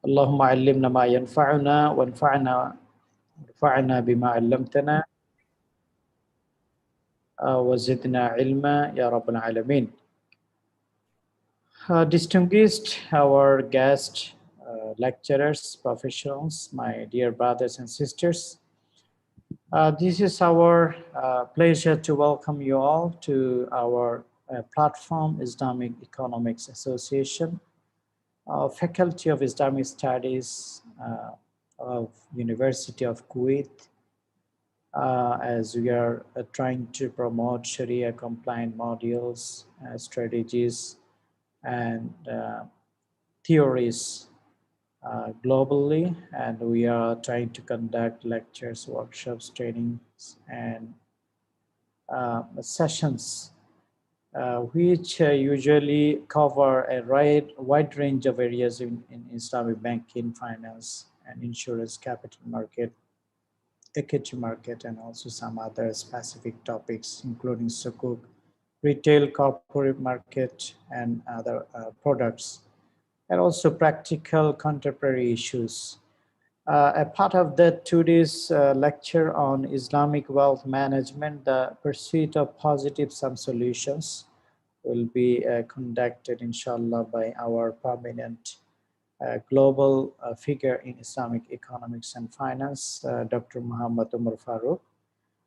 اللهم علمنا ما ينفعنا وانفعنا بما علمتنا وزدنا علما يا رب العالمين. Distinguished our guests, lecturers, professionals, my dear brothers and sisters, this is our pleasure to welcome you all to our platform, Islamic Economics Association, Faculty of Islamic Studies of University of Kuwait, as we are trying to promote Sharia compliant modules, strategies, and theories globally, and we are trying to conduct lectures, workshops, trainings, and sessions which usually cover a wide range of areas in Islamic banking, finance, and insurance, capital market, equity market, and also some other specific topics, including sukuk, retail, corporate market, and other products, and also practical contemporary issues. A part of today's lecture on Islamic wealth management, the pursuit of positive some solutions, will be conducted, inshallah, by our prominent global figure in Islamic economics and finance, Dr. Mohammad Omar Farooq.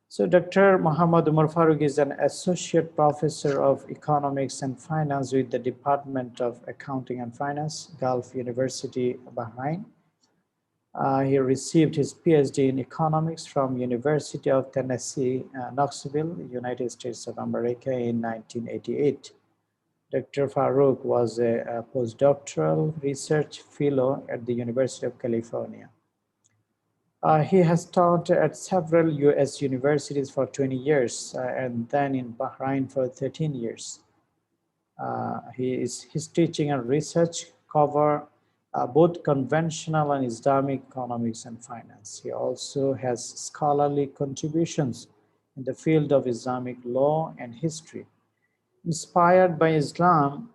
So Dr. Mohammad Omar Farooq is an associate professor of economics and finance with the Department of Accounting and Finance, Gulf University, Bahrain. He received his PhD in economics from University of Tennessee, Knoxville, United States of America in 1988. Dr. Farooq was a postdoctoral research fellow at the University of California. He has taught at several U.S. universities for 20 years and then in Bahrain for 13 years. His teaching and research cover both conventional and Islamic economics and finance. He also has scholarly contributions in the field of Islamic law and history. Inspired by Islam,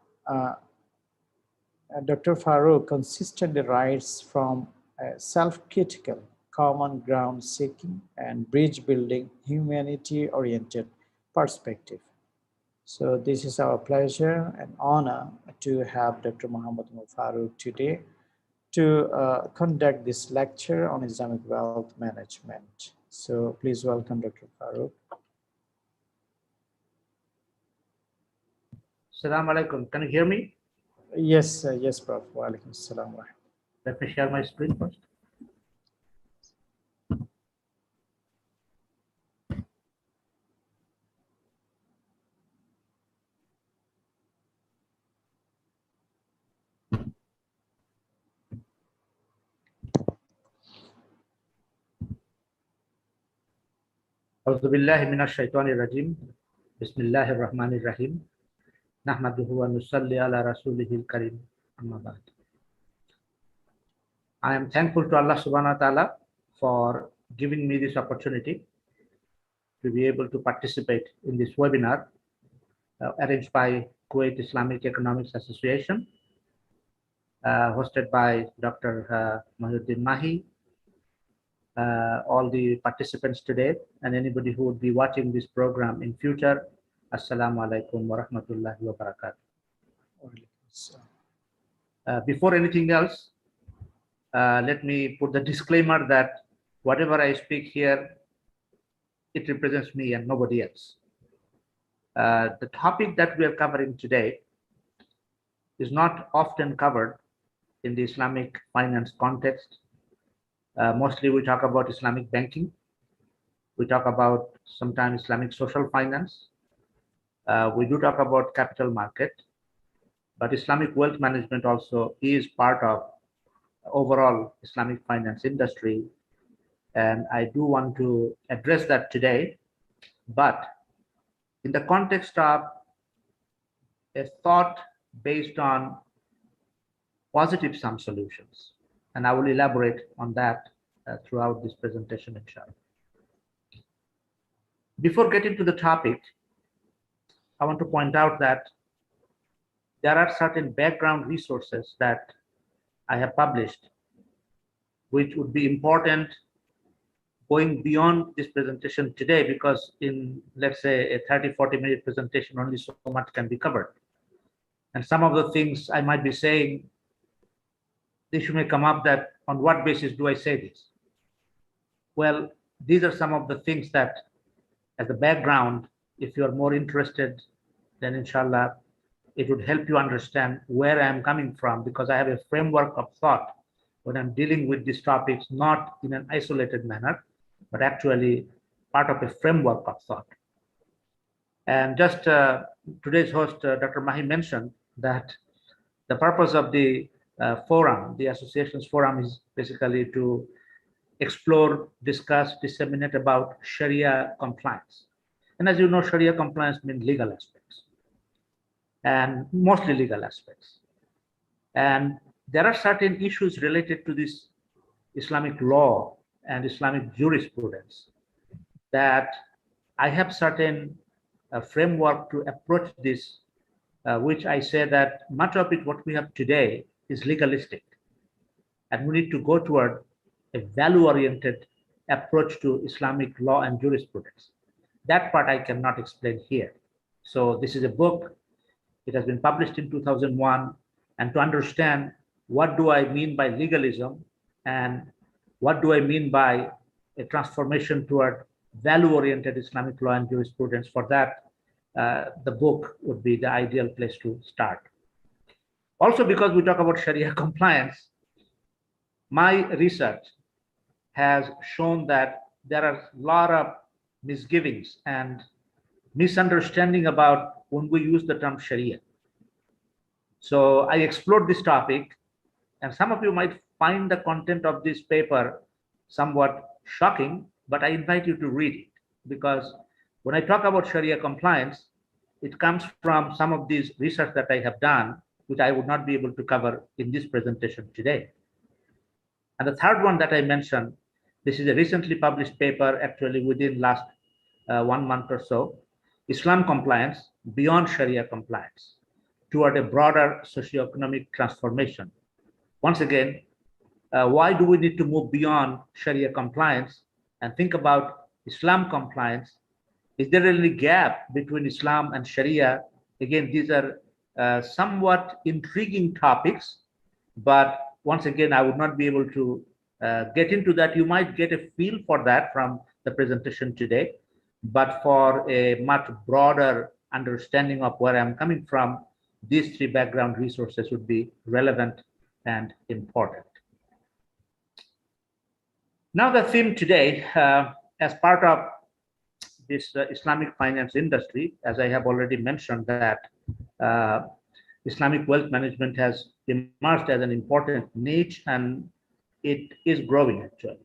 Dr. Farooq consistently writes from a self-critical, common ground seeking, and bridge building, humanity-oriented perspective. So this is our pleasure and honor to have Dr. Mohammad Omar Farooq today to conduct this lecture on Islamic wealth management. So please welcome Dr. Farooq. Assalamu alaikum. Can you hear me? Yes, yes, Prof. Wa alaikum assalam. Let me share my screen first. أعوذ بالله من الشيطان الرجيم بسم الله الرحمن الرحيم نحمده ونصلي على رسوله الكريم أما بعد. I am thankful to Allah subhanahu wa ta'ala for giving me this opportunity to be able to participate in this webinar arranged by Kuwait Islamic Economics Association, hosted by Dr. Mahuddin Mahi, all the participants today, and anybody who would be watching this program in future. Assalamu alaikum wa rahmatullahi wa barakatuh. Before anything else, let me put the disclaimer that whatever I speak here, it represents me and nobody else. The topic that we are covering today is not often covered in the Islamic finance context. Mostly we talk about Islamic banking. We talk about sometimes Islamic social finance. We do talk about capital market, but Islamic wealth management also is part of overall Islamic finance industry. And I do want to address that today, but in the context of a thought based on positive sum solutions. And I will elaborate on that throughout this presentation, inshallah. Before getting to the topic, I want to point out that there are certain background resources that I have published which would be important going beyond this presentation today, because in, let's say, a 30-40 minute presentation, only so much can be covered. And some of the things I might be saying, the issue may come up that on what basis do I say this? Well, these are some of the things that, as a background, if you are more interested, then inshallah, it would help you understand where I am coming from, because I have a framework of thought when I'm dealing with these topics, not in an isolated manner, but actually part of a framework of thought. And just today's host, Dr. Mahi, mentioned that the purpose of the forum, the association's forum, is basically to explore, discuss, disseminate about Sharia compliance. And as you know, Sharia compliance means legal aspects, and mostly legal aspects. And there are certain issues related to this Islamic law and Islamic jurisprudence that I have certain framework to approach this, which I say that much of it, what we have today, is legalistic. And we need to go toward a value-oriented approach to Islamic law and jurisprudence. That part I cannot explain here. So this is a book. It has been published in 2001. And to understand what do I mean by legalism and what do I mean by a transformation toward value-oriented Islamic law and jurisprudence, for that, the book would be the ideal place to start. Also, because we talk about Sharia compliance, my research has shown that there are a lot of misgivings and misunderstanding about when we use the term Sharia. So I explored this topic, and some of you might find the content of this paper somewhat shocking, but I invite you to read it, because when I talk about Sharia compliance, it comes from some of these research that I have done, which I would not be able to cover in this presentation today. And the third one that I mentioned, this is a recently published paper, actually within last 1 month or so, Islam compliance beyond Sharia compliance toward a broader socioeconomic transformation. Once again, why do we need to move beyond Sharia compliance and think about Islam compliance? Is there any gap between Islam and Sharia? Again, these are somewhat intriguing topics, but once again, I would not be able to get into that. You might get a feel for that from the presentation today, but for a much broader understanding of where I'm coming from, these 3 background resources would be relevant and important. Now, the theme today, as part of this Islamic finance industry, as I have already mentioned, that Islamic wealth management has emerged as an important niche, and it is growing actually.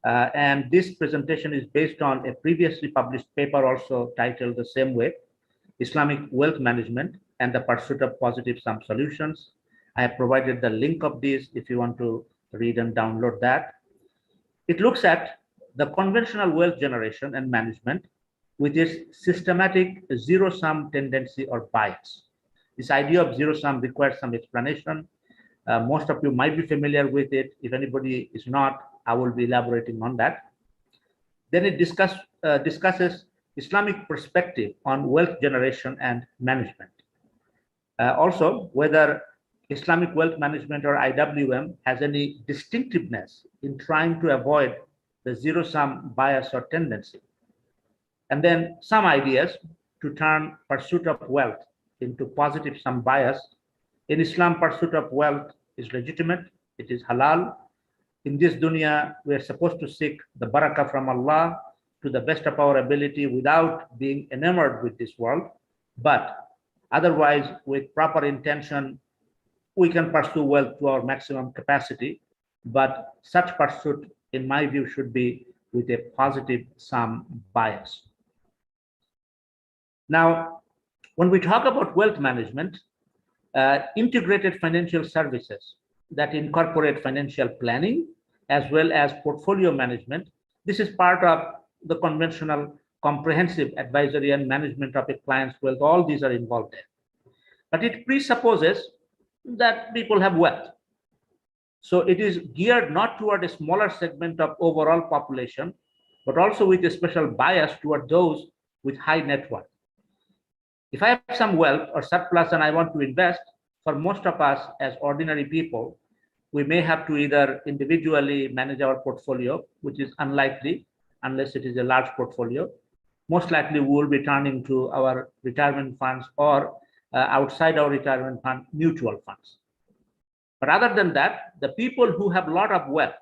And this presentation is based on a previously published paper also titled the same way, Islamic Wealth Management and the Pursuit of Positive Sum Solutions. I have provided the link of this if you want to read and download that. It looks at the conventional wealth generation and management with its systematic zero-sum tendency or bias. This idea of zero-sum requires some explanation. Most of you might be familiar with it. If anybody is not, I will be elaborating on that. Then it discusses Islamic perspective on wealth generation and management. Also, whether Islamic wealth management or IWM has any distinctiveness in trying to avoid the zero-sum bias or tendency. And then some ideas to turn pursuit of wealth into positive sum bias. In Islam, pursuit of wealth is legitimate, it is halal. In this dunya, we are supposed to seek the barakah from Allah to the best of our ability without being enamored with this world. But otherwise, with proper intention, we can pursue wealth to our maximum capacity. But such pursuit, in my view, should be with a positive sum bias. Now, when we talk about wealth management, integrated financial services that incorporate financial planning as well as portfolio management, this is part of the conventional comprehensive advisory and management of a client's wealth. All these are involved there. But it presupposes that people have wealth. So it is geared not toward a smaller segment of overall population, but also with a special bias toward those with high net worth. If I have some wealth or surplus and I want to invest, for most of us as ordinary people, we may have to either individually manage our portfolio, which is unlikely unless it is a large portfolio. Most likely we will be turning to our retirement funds or outside our retirement fund, mutual funds. But other than that, the people who have a lot of wealth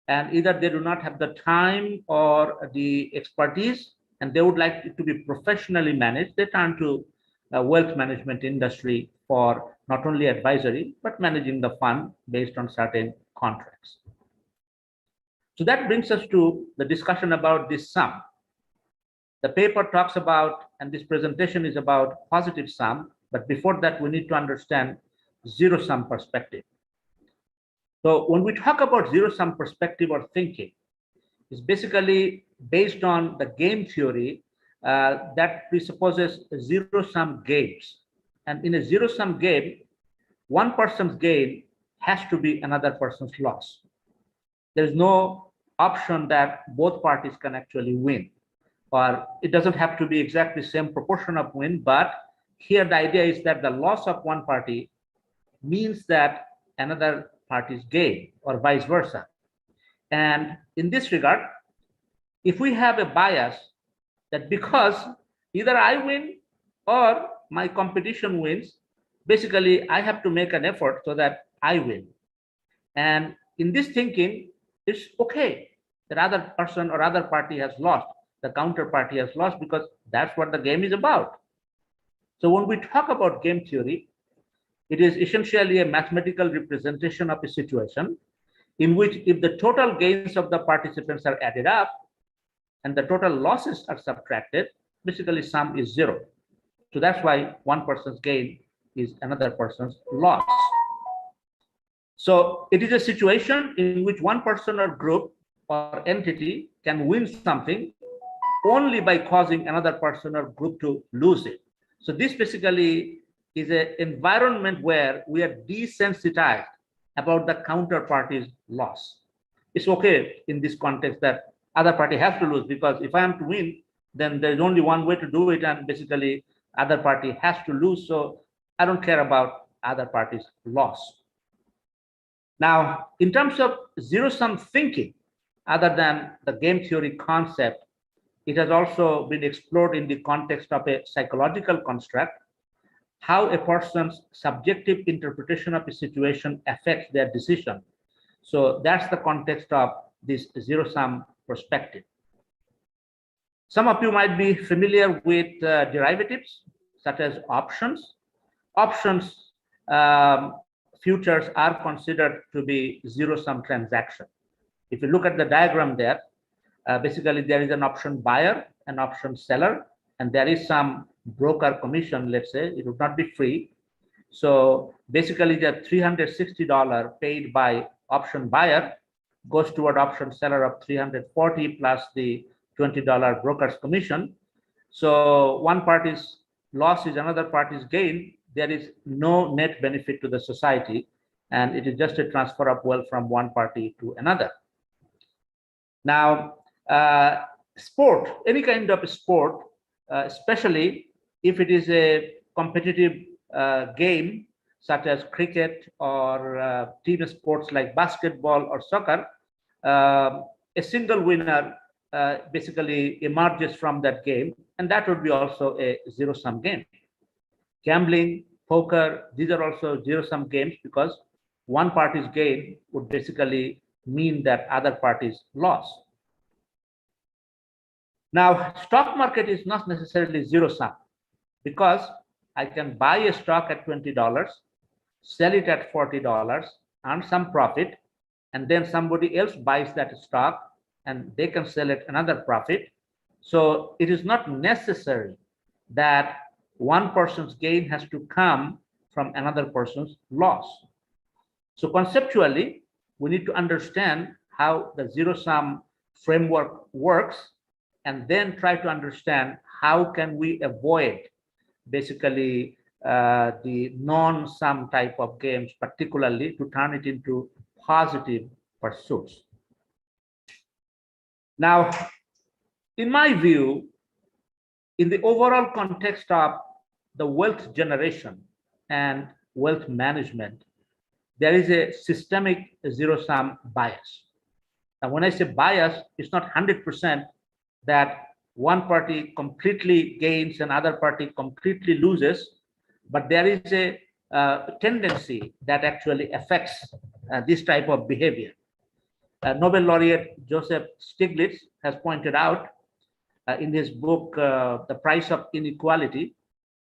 and either they do not have the time or the expertise and they would like it to be professionally managed, they turn to wealth management industry for not only advisory, but managing the fund based on certain contracts. So that brings us to the discussion about this sum. The paper talks about, and this presentation is about positive sum, but before that, we need to understand zero sum perspective. So when we talk about zero sum perspective or thinking, it's basically based on the game theory that presupposes zero sum games. And in a zero sum game, one person's gain has to be another person's loss. There's no option that both parties can actually win, or it doesn't have to be exactly same proportion of win, but here the idea is that the loss of one party means that another party's gain or vice versa. And in this regard, if we have a bias that because either I win or my competition wins, basically I have to make an effort so that I win. And in this thinking, it's okay that other person or other party has lost, the counterparty has lost, because that's what the game is about. So when we talk about game theory, it is essentially a mathematical representation of a situation in which if the total gains of the participants are added up and the total losses are subtracted, basically sum is zero. So that's why one person's gain is another person's loss. So it is a situation in which one person or group or entity can win something only by causing another person or group to lose it. So this basically is an environment where we are desensitized about the counterparty's loss. It's okay in this context that other party has to lose, because if I am to win, then there's only one way to do it, and basically other party has to lose. So I don't care about other party's loss. Now, in terms of zero-sum thinking, other than the game theory concept, it has also been explored in the context of a psychological construct, how a person's subjective interpretation of a situation affects their decision. So that's the context of this zero-sum perspective. Some of you might be familiar with derivatives, such as options. Options futures are considered to be zero-sum transaction. If you look at the diagram there, basically there is an option buyer, an option seller, and there is some broker commission, let's say. It would not be free. So basically the $360 paid by option buyer goes toward option seller of $340 plus the $20 broker's commission. So one party's loss is another party's gain. There is no net benefit to the society, and it is just a transfer of wealth from one party to another. Now, sport, any kind of sport, especially if it is a competitive game, such as cricket or team sports like basketball or soccer, a single winner basically emerges from that game, and that would be also a zero-sum game. Gambling, poker, these are also zero-sum games because one party's gain would basically mean that other party's loss. Now, stock market is not necessarily zero-sum because I can buy a stock at $20, sell it at $40, earn some profit, and then somebody else buys that stock and they can sell at another profit. So it is not necessary that one person's gain has to come from another person's loss. So conceptually, we need to understand how the zero-sum framework works and then try to understand how can we avoid basically the non-sum type of games, particularly to turn it into positive pursuits. Now, in my view, in the overall context of the wealth generation and wealth management, there is a systemic zero-sum bias. Now, when I say bias, it's not 100% that one party completely gains and other party completely loses, but there is a tendency that actually affects this type of behavior. Nobel laureate Joseph Stiglitz has pointed out in his book, The Price of Inequality,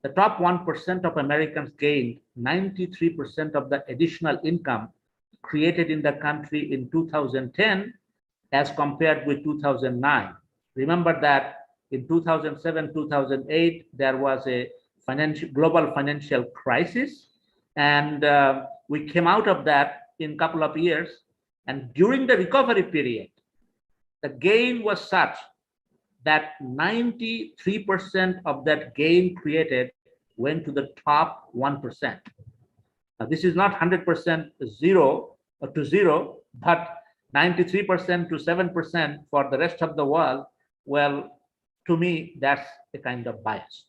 the top 1% of Americans gained 93% of the additional income created in the country in 2010 as compared with 2009. Remember that in 2007, 2008, there was a global financial crisis, and we came out of that in a couple of years. And during the recovery period, the gain was such that 93% of that gain created went to the top 1%. Now, this is not 100% zero to zero, but 93% to 7% for the rest of the world. Well, to me, that's a kind of bias.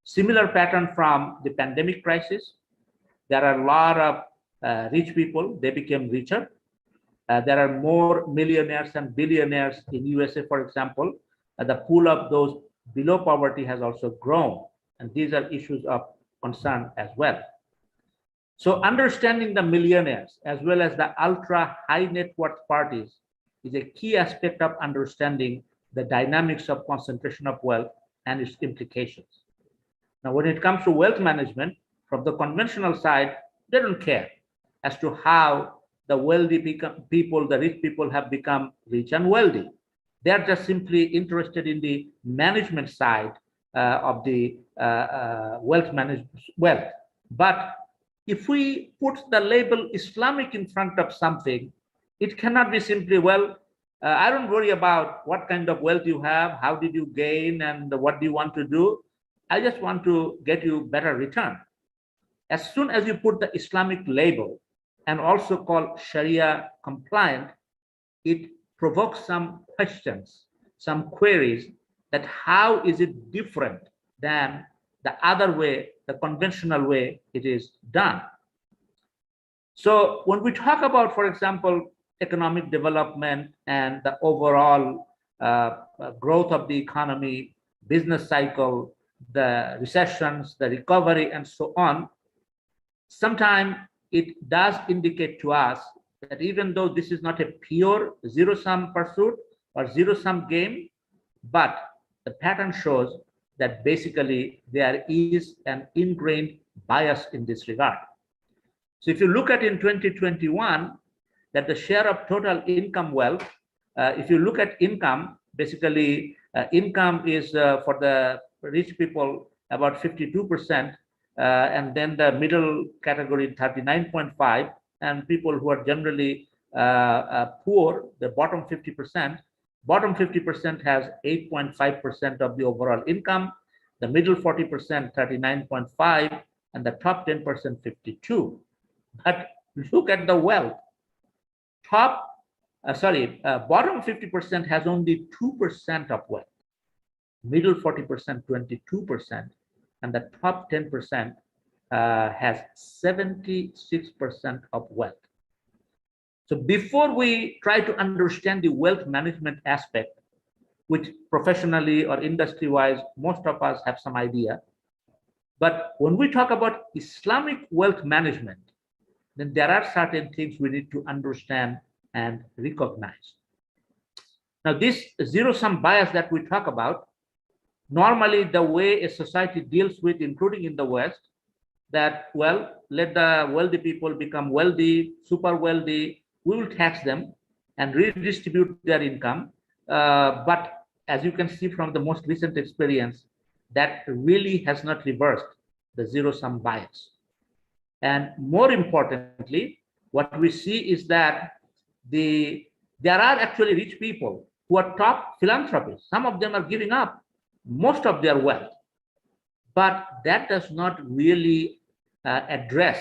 Similar pattern from the pandemic crisis. There are a lot of rich people, they became richer. There are more millionaires and billionaires in USA, for example. The pool of those below poverty has also grown. And these are issues of concern as well. So understanding the millionaires as well as the ultra high net worth parties is a key aspect of understanding the dynamics of concentration of wealth and its implications. Now, when it comes to wealth management, from the conventional side, they don't care as to how the wealthy people, the rich people have become rich and wealthy. They're just simply interested in the management side of the wealth. But if we put the label Islamic in front of something, it cannot be simply, well, I don't worry about what kind of wealth you have, how did you gain, and what do you want to do. I just want to get you better return. As soon as you put the Islamic label and also call Sharia compliant, it provokes some questions, some queries that how is it different than the other way, the conventional way it is done. So when we talk about, for example, economic development and the overall growth of the economy, business cycle, the recessions, the recovery, and so on, sometimes it does indicate to us that even though this is not a pure zero-sum pursuit or zero-sum game, but the pattern shows that basically there is an ingrained bias in this regard. So if you look at in 2021, that the share of total income wealth, if you look at income, basically income is for the rich people about 52%, and then the middle category 39.5%, and people who are generally poor, the bottom 50%. Bottom 50% has 8.5% of the overall income, the middle 40%, 39.5%, and the top 10%, 52%. But look at the wealth. Bottom 50% has only 2% of wealth, middle 40%, 22%, and the top 10% has 76% of wealth. So before we try to understand the wealth management aspect, which professionally or industry-wise, most of us have some idea. But when we talk about Islamic wealth management, then there are certain things we need to understand and recognize. Now, this zero-sum bias that we talk about, normally the way a society deals with, including in the West, that, well, let the wealthy people become wealthy, super wealthy, we will tax them and redistribute their income. But as you can see from the most recent experience, that really has not reversed the zero-sum bias. And more importantly, what we see is that there are actually rich people who are top philanthropists. Some of them are giving up most of their wealth. but that does not really address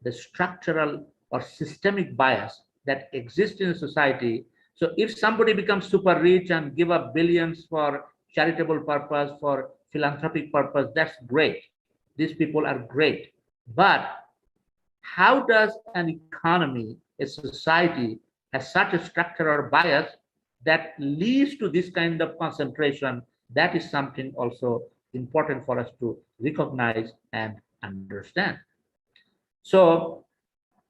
the structural or systemic bias that exists in a society. So if somebody becomes super rich and give up billions for charitable purpose, for philanthropic purpose, that's great. These people are great. But how does an economy, a society, has such a structure or bias that leads to this kind of concentration? That is something also important for us to recognize and understand. So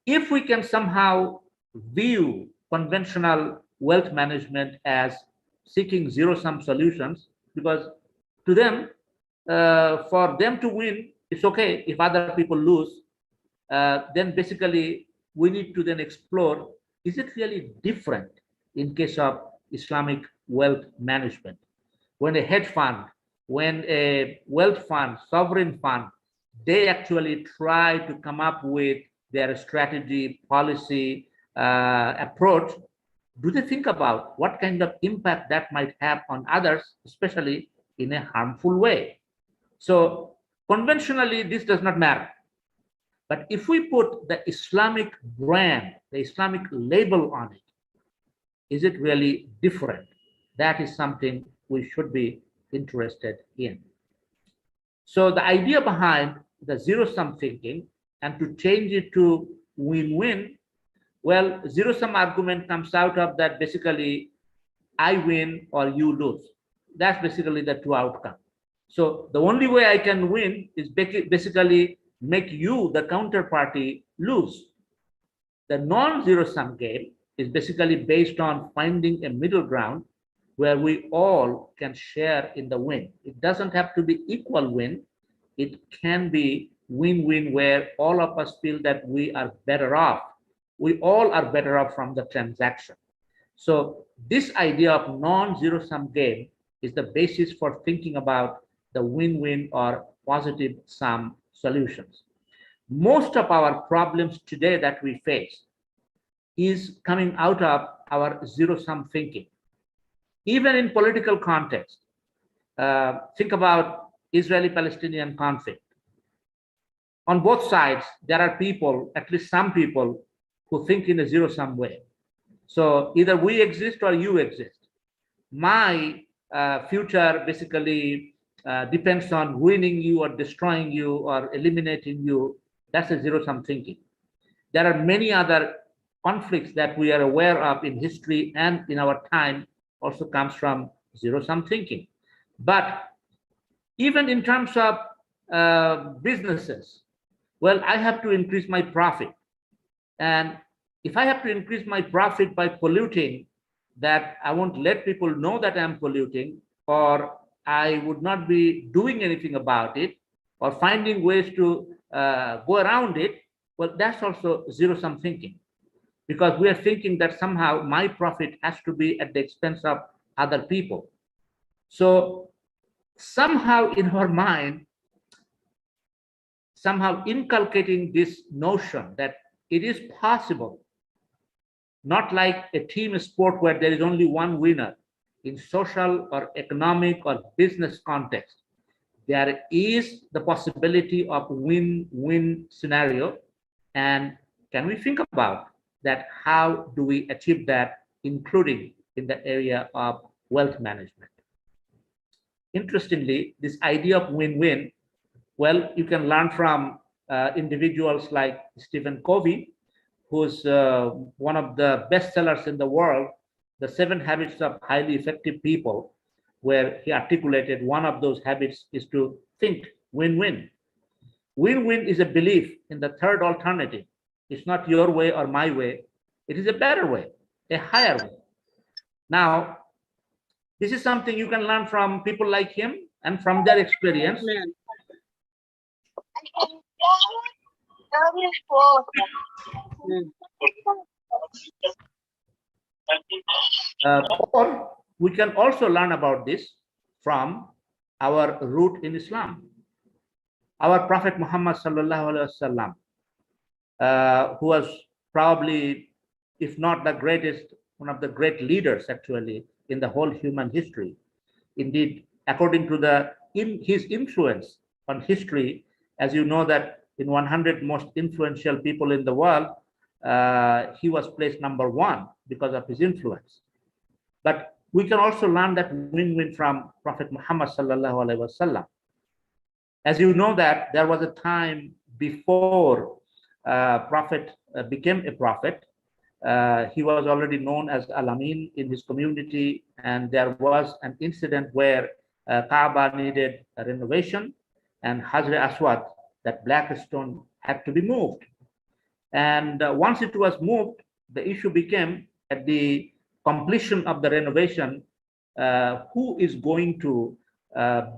if we can somehow view conventional wealth management as seeking zero-sum solutions, because to them, for them to win, it's okay if other people lose, then basically we need to then explore, is it really different in case of Islamic wealth management? When a hedge fund, when a wealth fund, sovereign fund, they actually try to come up with their strategy, policy, approach, do they think about what kind of impact that might have on others, especially in a harmful way? So conventionally, this does not matter. But if we put the Islamic brand, the Islamic label on it, is it really different? That is something we should be interested in. So the idea behind the zero-sum thinking and to change it to win-win, well, zero-sum argument comes out of that basically I win or you lose. That's basically the two outcomes. So the only way I can win is basically make you, the counterparty, lose. The non-zero sum game is basically based on finding a middle ground where we all can share in the win. It doesn't have to be equal win. It can be win-win where all of us feel that we are better off. We all are better off from the transaction. So this idea of non-zero sum game is the basis for thinking about the win-win or positive sum solutions. Most of our problems today that we face is coming out of our zero-sum thinking. Even in political context, think about Israeli-Palestinian conflict. On both sides, there are people, at least some people, who think in a zero-sum way. So either we exist or you exist. My future basically depends on winning you or destroying you or eliminating you. That's a zero-sum thinking. There are many other conflicts that we are aware of in history and in our time also comes from zero-sum thinking. But even in terms of businesses, well, I have to increase my profit. And if I have to increase my profit by polluting, that I won't let people know that I'm polluting, or I would not be doing anything about it, or finding ways to go around it, well, that's also zero-sum thinking. Because we are thinking that somehow my profit has to be at the expense of other people. So somehow in our mind, somehow inculcating this notion that it is possible, not like a team sport where there is only one winner. In social or economic or business context, there is the possibility of win-win scenario. And can we think about that? How do we achieve that, including in the area of wealth management? Interestingly, this idea of win-win, well, you can learn from individuals like Stephen Covey, who's one of the bestsellers in the world, The 7 Habits of Highly Effective People, where he articulated one of those habits is to think win-win. Win-win is a belief in the third alternative. It's not your way or my way. It is a better way, a higher way. Now, this is something you can learn from people like him and from their experience. Or we can also learn about this from our root in Islam. Our Prophet Muhammad sallallahu alaihi wasallam, who was probably, if not the greatest, one of the great leaders actually in the whole human history. Indeed, according to his influence on history, as you know that in 100 most influential people in the world, he was placed #1 because of his influence. But we can also learn that win-win from Prophet Muhammad sallallahu alaihi wasallam. As you know that there was a time before Prophet became a prophet. He was already known as Al-Amin in his community, and there was an incident where Kaaba needed a renovation, and Hajar Aswad, that black stone, had to be moved. And once it was moved, the issue became at the completion of the renovation, who is going to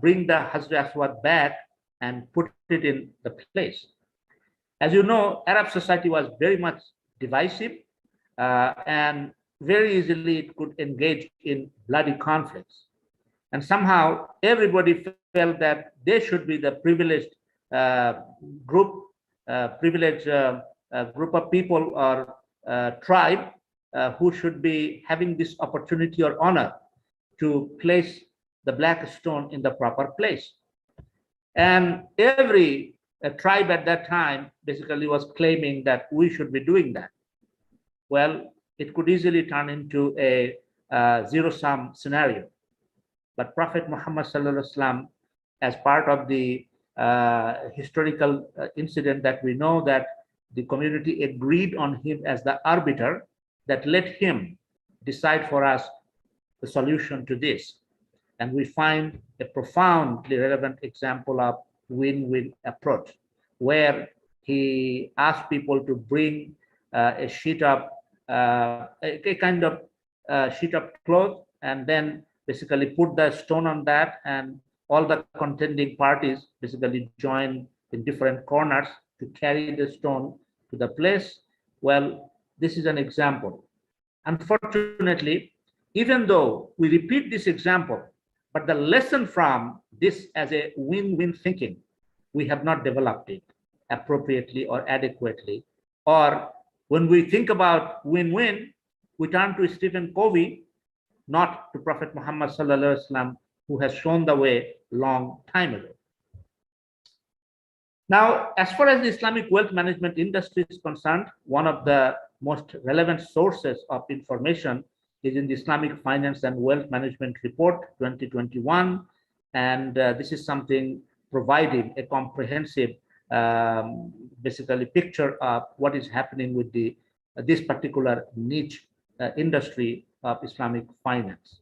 bring the Hajar Aswad back and put it in the place. As you know, Arab society was very much divisive, and very easily it could engage in bloody conflicts. And somehow everybody felt that they should be the privileged group, group of people or tribe who should be having this opportunity or honor to place the black stone in the proper place. And every tribe at that time basically was claiming that we should be doing that. Well, it could easily turn into a zero-sum scenario. But Prophet Muhammad sallallahu alaihi wasallam, as part of the historical incident that we know, that the community agreed on him as the arbiter, that let him decide for us the solution to this. And we find a profoundly relevant example of win-win approach, where he asked people to bring a sheet of a kind of sheet of cloth, and then basically put the stone on that, and all the contending parties basically join in different corners to carry the stone to the place. Well, this is an example. Unfortunately, even though we repeat this example, but the lesson from this as a win-win thinking, we have not developed it appropriately or adequately. Or when we think about win-win, we turn to Stephen Covey, not to Prophet Muhammad sallallahu alaihi wasallam, who has shown the way long time ago. Now, as far as the Islamic wealth management industry is concerned, one of the most relevant sources of information is in the Islamic Finance and Wealth Management Report 2021. And this is something providing a comprehensive basically picture of what is happening with the this particular niche industry of Islamic finance.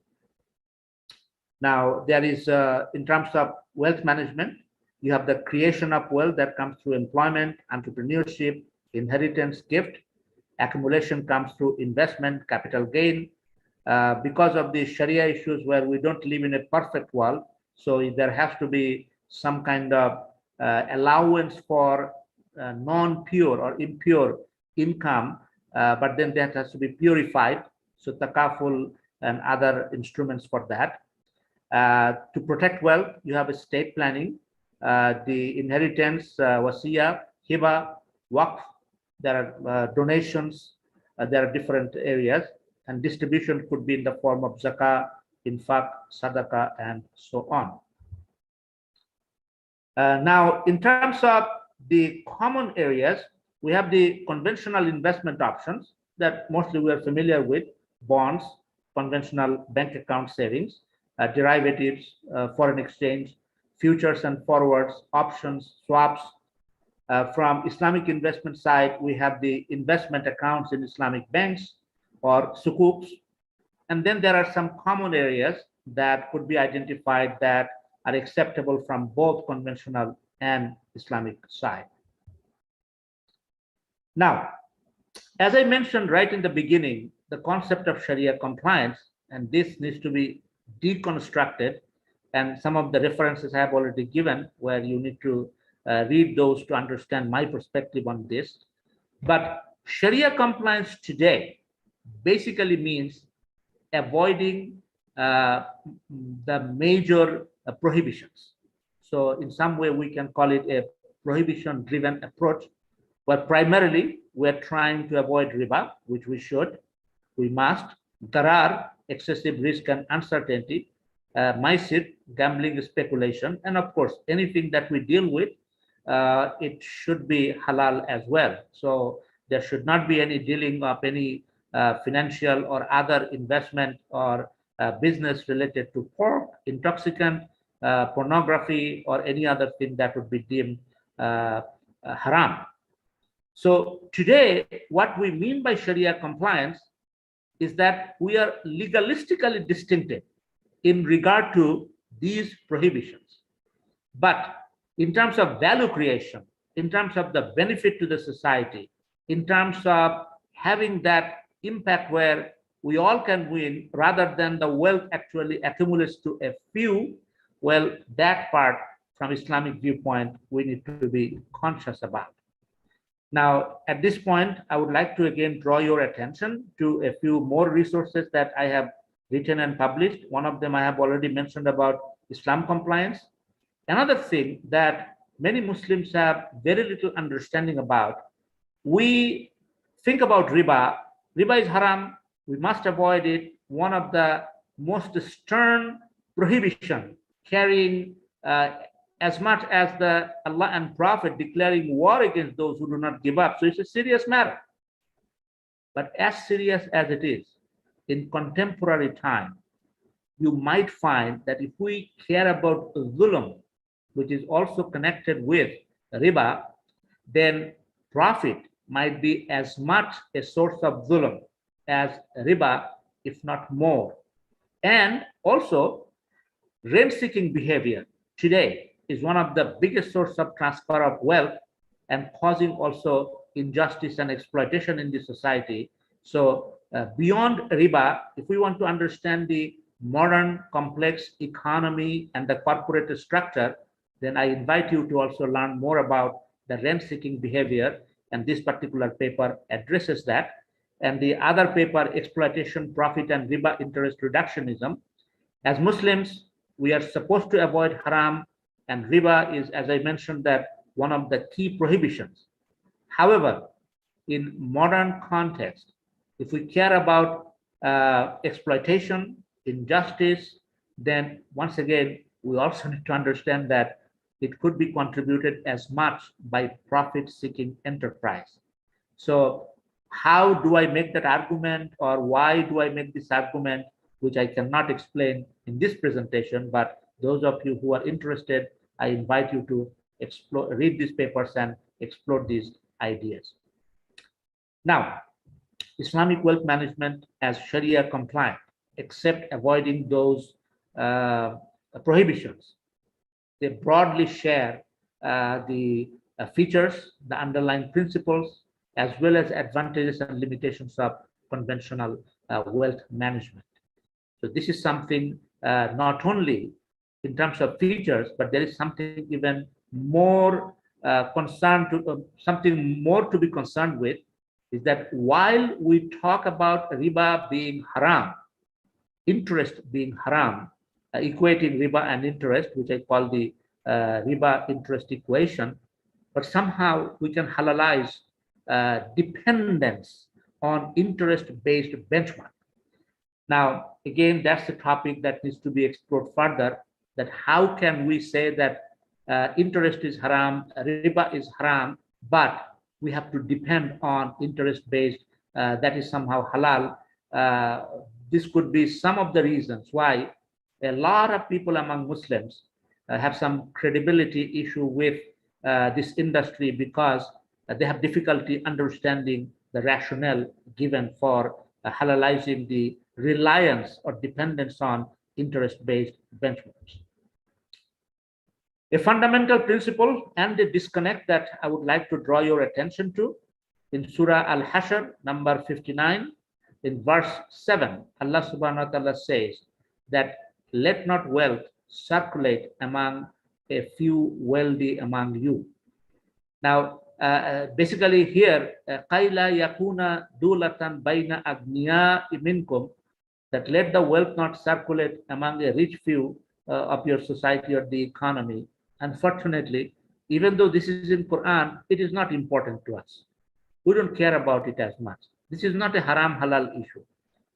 Now, there is, in terms of wealth management, you have the creation of wealth that comes through employment, entrepreneurship, inheritance, gift. Accumulation comes through investment, capital gain. Because of the Sharia issues where we don't live in a perfect world, so there has to be some kind of allowance for non-pure or impure income, but then that has to be purified. So takaful and other instruments for that. To protect wealth, you have estate planning, the inheritance, wasiya, hiba, waqf. There are donations, there are different areas, and distribution could be in the form of zakah, infaq, sadaqah, and so on. Now, in terms of the common areas, we have the conventional investment options that mostly we are familiar with: bonds, conventional bank account savings, derivatives, foreign exchange, futures and forwards, options, swaps. From Islamic investment side, we have the investment accounts in Islamic banks or sukuks. And then there are some common areas that could be identified that are acceptable from both conventional and Islamic side. Now, as I mentioned right in the beginning, the concept of Sharia compliance, and this needs to be deconstructed, and some of the references I have already given where you need to read those to understand my perspective on this. But Sharia compliance today basically means avoiding the major prohibitions. So in some way we can call it a prohibition-driven approach, but primarily we're trying to avoid riba, which we should, we must, darar, excessive risk and uncertainty, maisir, gambling, speculation, and of course, anything that we deal with, it should be halal as well. So there should not be any dealing of any financial or other investment or business related to pork, intoxicant, pornography, or any other thing that would be deemed haram. So today, what we mean by Sharia compliance is that we are legalistically distinctive in regard to these prohibitions. But in terms of value creation, in terms of the benefit to the society, in terms of having that impact where we all can win rather than the wealth actually accumulates to a few, well, that part from Islamic viewpoint, we need to be conscious about. Now, at this point, I would like to again draw your attention to a few more resources that I have written and published. One of them I have already mentioned about Islam compliance. Another thing that many Muslims have very little understanding about, we think about riba. Riba is haram. We must avoid it. One of the most stern prohibition carrying as much as the Allah and Prophet declaring war against those who do not give up. So it's a serious matter. But as serious as it is, in contemporary time, you might find that if we care about zulm, which is also connected with riba, then profit might be as much a source of zulm as riba, if not more. And also, rent-seeking behavior today is one of the biggest source of transfer of wealth and causing also injustice and exploitation in the society. So beyond riba, if we want to understand the modern complex economy and the corporate structure, then I invite you to also learn more about the rent-seeking behavior, and this particular paper addresses that. And the other paper, exploitation, profit, and riba interest reductionism. As Muslims, we are supposed to avoid haram, and riba is, as I mentioned, that one of the key prohibitions. However, in modern context, if we care about exploitation, injustice, then once again, we also need to understand that it could be contributed as much by profit-seeking enterprise. So how do I make that argument, or why do I make this argument, which I cannot explain in this presentation, but those of you who are interested, I invite you to explore, read these papers and explore these ideas. Now, Islamic wealth management as Sharia compliant, except avoiding those prohibitions. They broadly share the features, the underlying principles, as well as advantages and limitations of conventional wealth management. So this is something not only in terms of features, but there is something even more something more to be concerned with, is that while we talk about riba being haram, interest being haram, equating riba and interest, which I call the riba interest equation, but somehow we can halalize dependence on interest-based benchmark. Now, again, that's the topic that needs to be explored further, that how can we say that interest is haram, riba is haram, but we have to depend on interest-based, that is somehow halal. This could be some of the reasons why a lot of people among Muslims have some credibility issue with this industry, because they have difficulty understanding the rationale given for halalizing the reliance or dependence on interest-based benchmarks. A fundamental principle and the disconnect that I would like to draw your attention to in Surah Al-Hashr, number 59, in verse 7, Allah subhanahu wa ta'ala says that let not wealth circulate among a few wealthy among you. Now, basically here, qaila yakuna dulatan baina agniya minkum, that let the wealth not circulate among a rich few of your society or the economy. Unfortunately, even though this is in Quran, it is not important to us. We don't care about it as much. This is not a haram halal issue.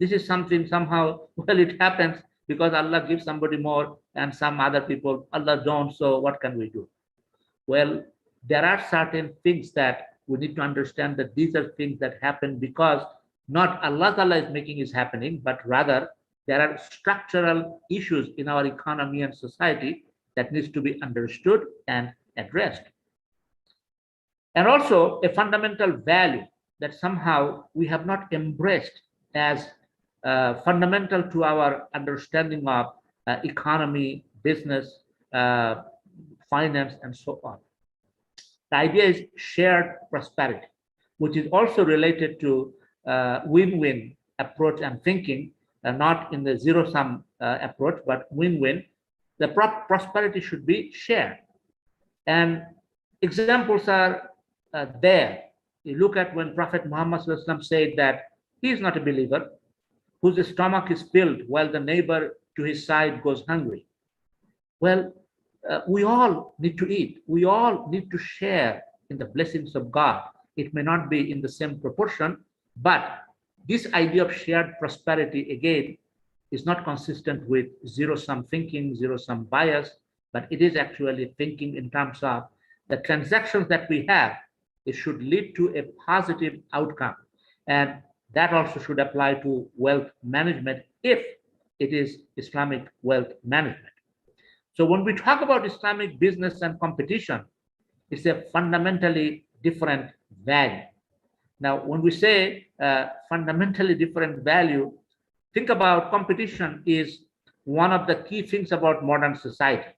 This is something somehow, well, it happens because Allah gives somebody more and some other people, Allah don't, so what can we do? Well, there are certain things that we need to understand, that these are things that happen because not Allah Ta'ala is making is happening, but rather there are structural issues in our economy and society that needs to be understood and addressed. And also a fundamental value that somehow we have not embraced as fundamental to our understanding of economy, business, finance, and so on. The idea is shared prosperity, which is also related to win-win approach and thinking, not in the zero-sum approach, but win-win. The prosperity should be shared. And examples are there. You look at when Prophet Muhammad said that he is not a believer, whose stomach is filled while the neighbor to his side goes hungry. Well, we all need to eat. We all need to share in the blessings of God. It may not be in the same proportion, but this idea of shared prosperity, again, is not consistent with zero-sum thinking, zero-sum bias, but it is actually thinking in terms of the transactions that we have. It should lead to a positive outcome. And that also should apply to wealth management if it is Islamic wealth management. So when we talk about Islamic business and competition, it's a fundamentally different value. Now, when we say fundamentally different value, think about competition is one of the key things about modern society.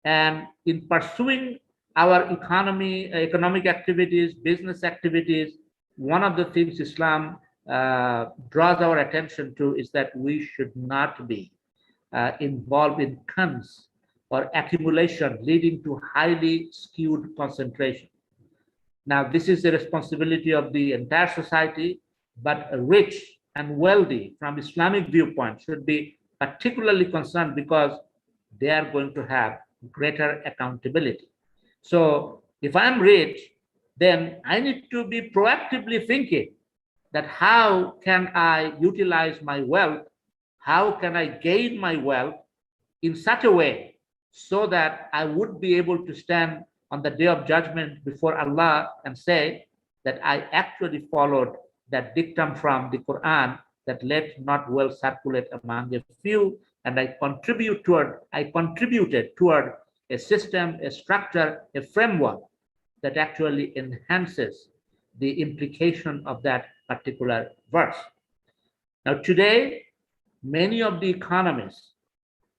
And in pursuing our economic activities, business activities, one of the things Islam draws our attention to is that we should not be involved in cons or accumulation leading to highly skewed concentration. Now, this is the responsibility of the entire society, but rich and wealthy from Islamic viewpoint should be particularly concerned because they are going to have greater accountability. So if I'm rich, then I need to be proactively thinking that how can I utilize my wealth? How can I gain my wealth in such a way so that I would be able to stand on the day of judgment before Allah and say that I actually followed that dictum from the Quran that let not wealth circulate among a few, and I contributed toward a system, a structure, a framework that actually enhances the implication of that particular verse. Now, today, many of the economists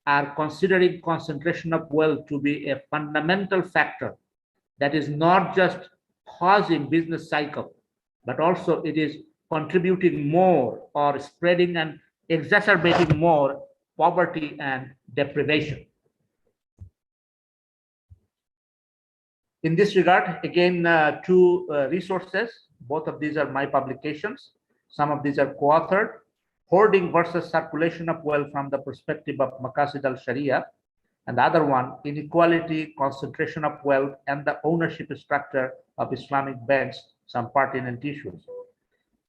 are considering concentration of wealth to be a fundamental factor that is not just causing business cycle, but also it is contributing more or spreading and exacerbating more poverty and deprivation. In this regard, again, two resources. Both of these are my publications. Some of these are co-authored. Hoarding versus circulation of wealth from the perspective of Maqasid al-Sharia. And the other one, inequality, concentration of wealth, and the ownership structure of Islamic banks, some pertinent issues.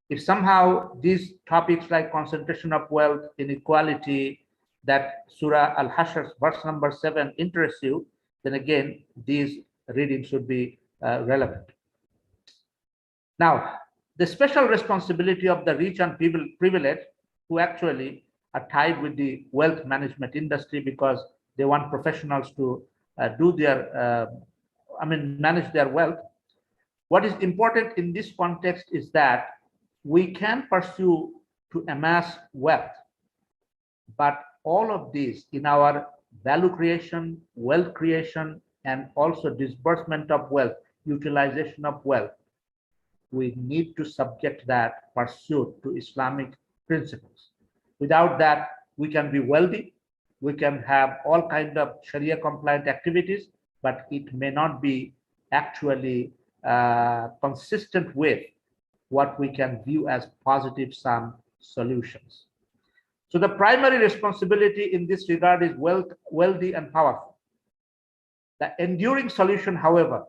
If somehow these topics like concentration of wealth, inequality, that Surah Al-Hashr, verse number 7 interests you, then again, these readings should be relevant. Now, the special responsibility of the rich and privileged who actually are tied with the wealth management industry because they want professionals to manage their wealth. What is important in this context is that we can pursue to amass wealth, but all of these in our value creation, wealth creation, and also disbursement of wealth, utilization of wealth, we need to subject that pursuit to Islamic principles. Without that, we can be wealthy, we can have all kinds of Sharia compliant activities, but it may not be actually consistent with what we can view as positive sum solutions. So the primary responsibility in this regard is wealthy and powerful. The enduring solution, however,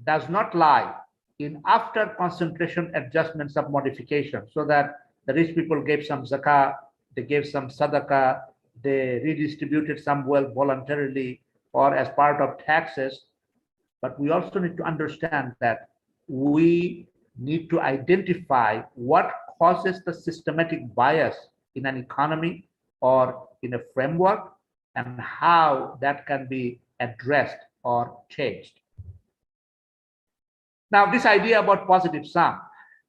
does not lie in after concentration adjustments of modification, so that the rich people gave some zakah, they gave some sadaqah, they redistributed some wealth voluntarily or as part of taxes. But we also need to understand that we need to identify what causes the systematic bias in an economy or in a framework and how that can be addressed or changed. Now, this idea about positive sum,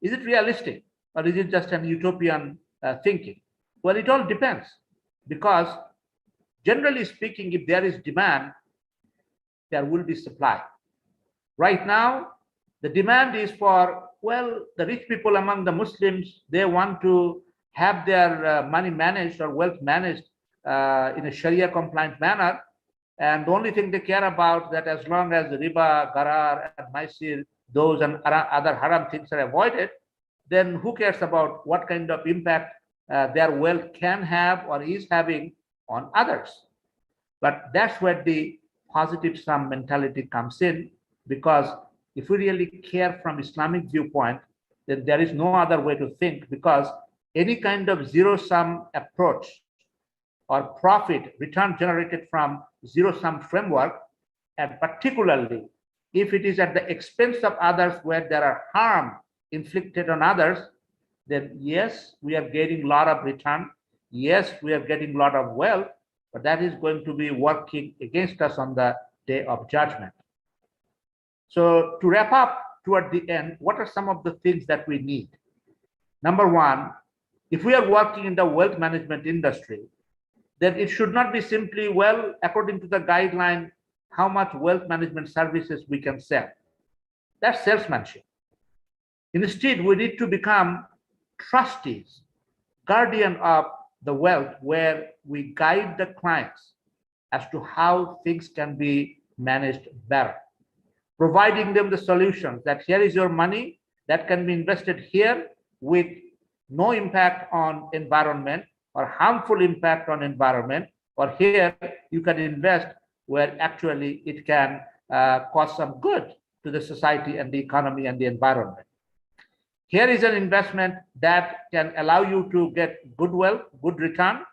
is it realistic or is it just an utopian thinking? Well, it all depends, because generally speaking, if there is demand, there will be supply. Right now, the demand is for, well, the rich people among the Muslims, they want to have their money managed or wealth managed in a Sharia compliant manner. And the only thing they care about that as long as riba, garar, and maisir, those and other haram things are avoided, then who cares about what kind of impact their wealth can have or is having on others? But that's where the positive sum mentality comes in, because if we really care from Islamic viewpoint, then there is no other way to think, because any kind of zero-sum approach or profit return generated from zero-sum framework, and particularly if it is at the expense of others where there are harm inflicted on others, then yes, we are getting a lot of return. Yes, we are getting a lot of wealth, but that is going to be working against us on the day of judgment. So to wrap up toward the end, what are some of the things that we need? Number one, if we are working in the wealth management industry, then it should not be simply, well, according to the guideline, how much wealth management services we can sell. That's salesmanship. Instead, we need to become trustees, guardian of the wealth, where we guide the clients as to how things can be managed better, providing them the solutions that here is your money that can be invested here with no impact on environment or harmful impact on environment, or here you can invest where actually it can cause some good to the society and the economy and the environment. Here is an investment that can allow you to get good wealth, good return.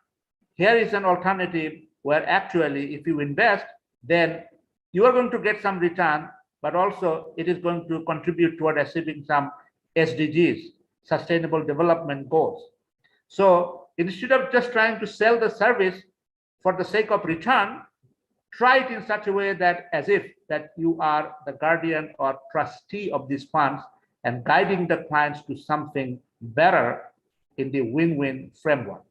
Here is an alternative where actually if you invest, then you are going to get some return, but also it is going to contribute toward achieving some SDGs, Sustainable Development Goals. So instead of just trying to sell the service for the sake of return, try it in such a way that as if that you are the guardian or trustee of these funds and guiding the clients to something better in the win-win framework.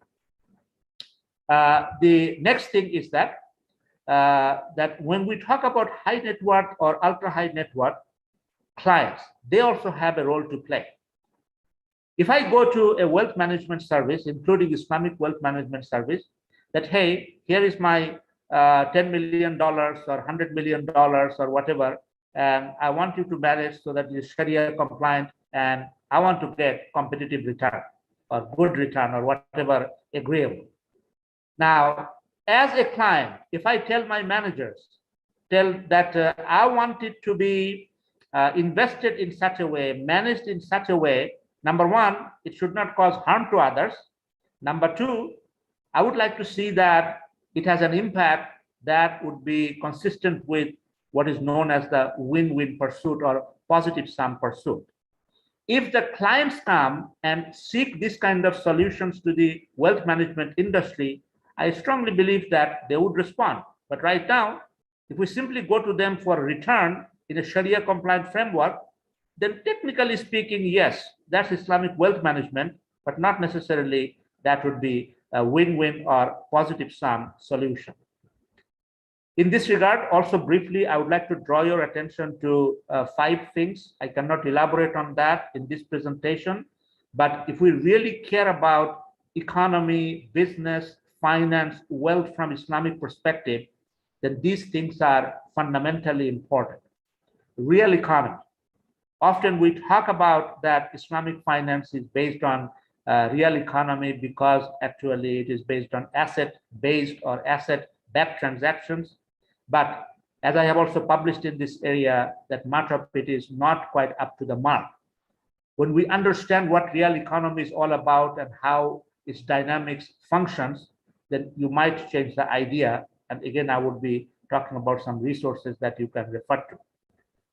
The next thing is that that when we talk about high net worth or ultra high net worth clients, they also have a role to play. If I go to a wealth management service, including Islamic wealth management service, that, hey, here is my $10 million or $100 million or whatever, and I want you to manage so that it's Sharia compliant, and I want to get competitive return or good return or whatever agreeable. Now, as a client, if I tell my managers, tell that I want it to be invested in such a way, managed in such a way, number one, it should not cause harm to others. Number two, I would like to see that it has an impact that would be consistent with what is known as the win-win pursuit or positive sum pursuit. If the clients come and seek this kind of solutions to the wealth management industry, I strongly believe that they would respond. But right now, if we simply go to them for a return in a Sharia compliant framework, then technically speaking, yes, that's Islamic wealth management, but not necessarily that would be a win-win or positive sum solution. In this regard, also briefly, I would like to draw your attention to 5 things. I cannot elaborate on that in this presentation, but if we really care about economy, business, finance, wealth from Islamic perspective, then these things are fundamentally important. Real economy. Often we talk about that Islamic finance is based on real economy because actually it is based on asset-based or asset-backed transactions. But as I have also published in this area, that much of it is not quite up to the mark. When we understand what real economy is all about and how its dynamics functions, then you might change the idea. And again, I would be talking about some resources that you can refer to.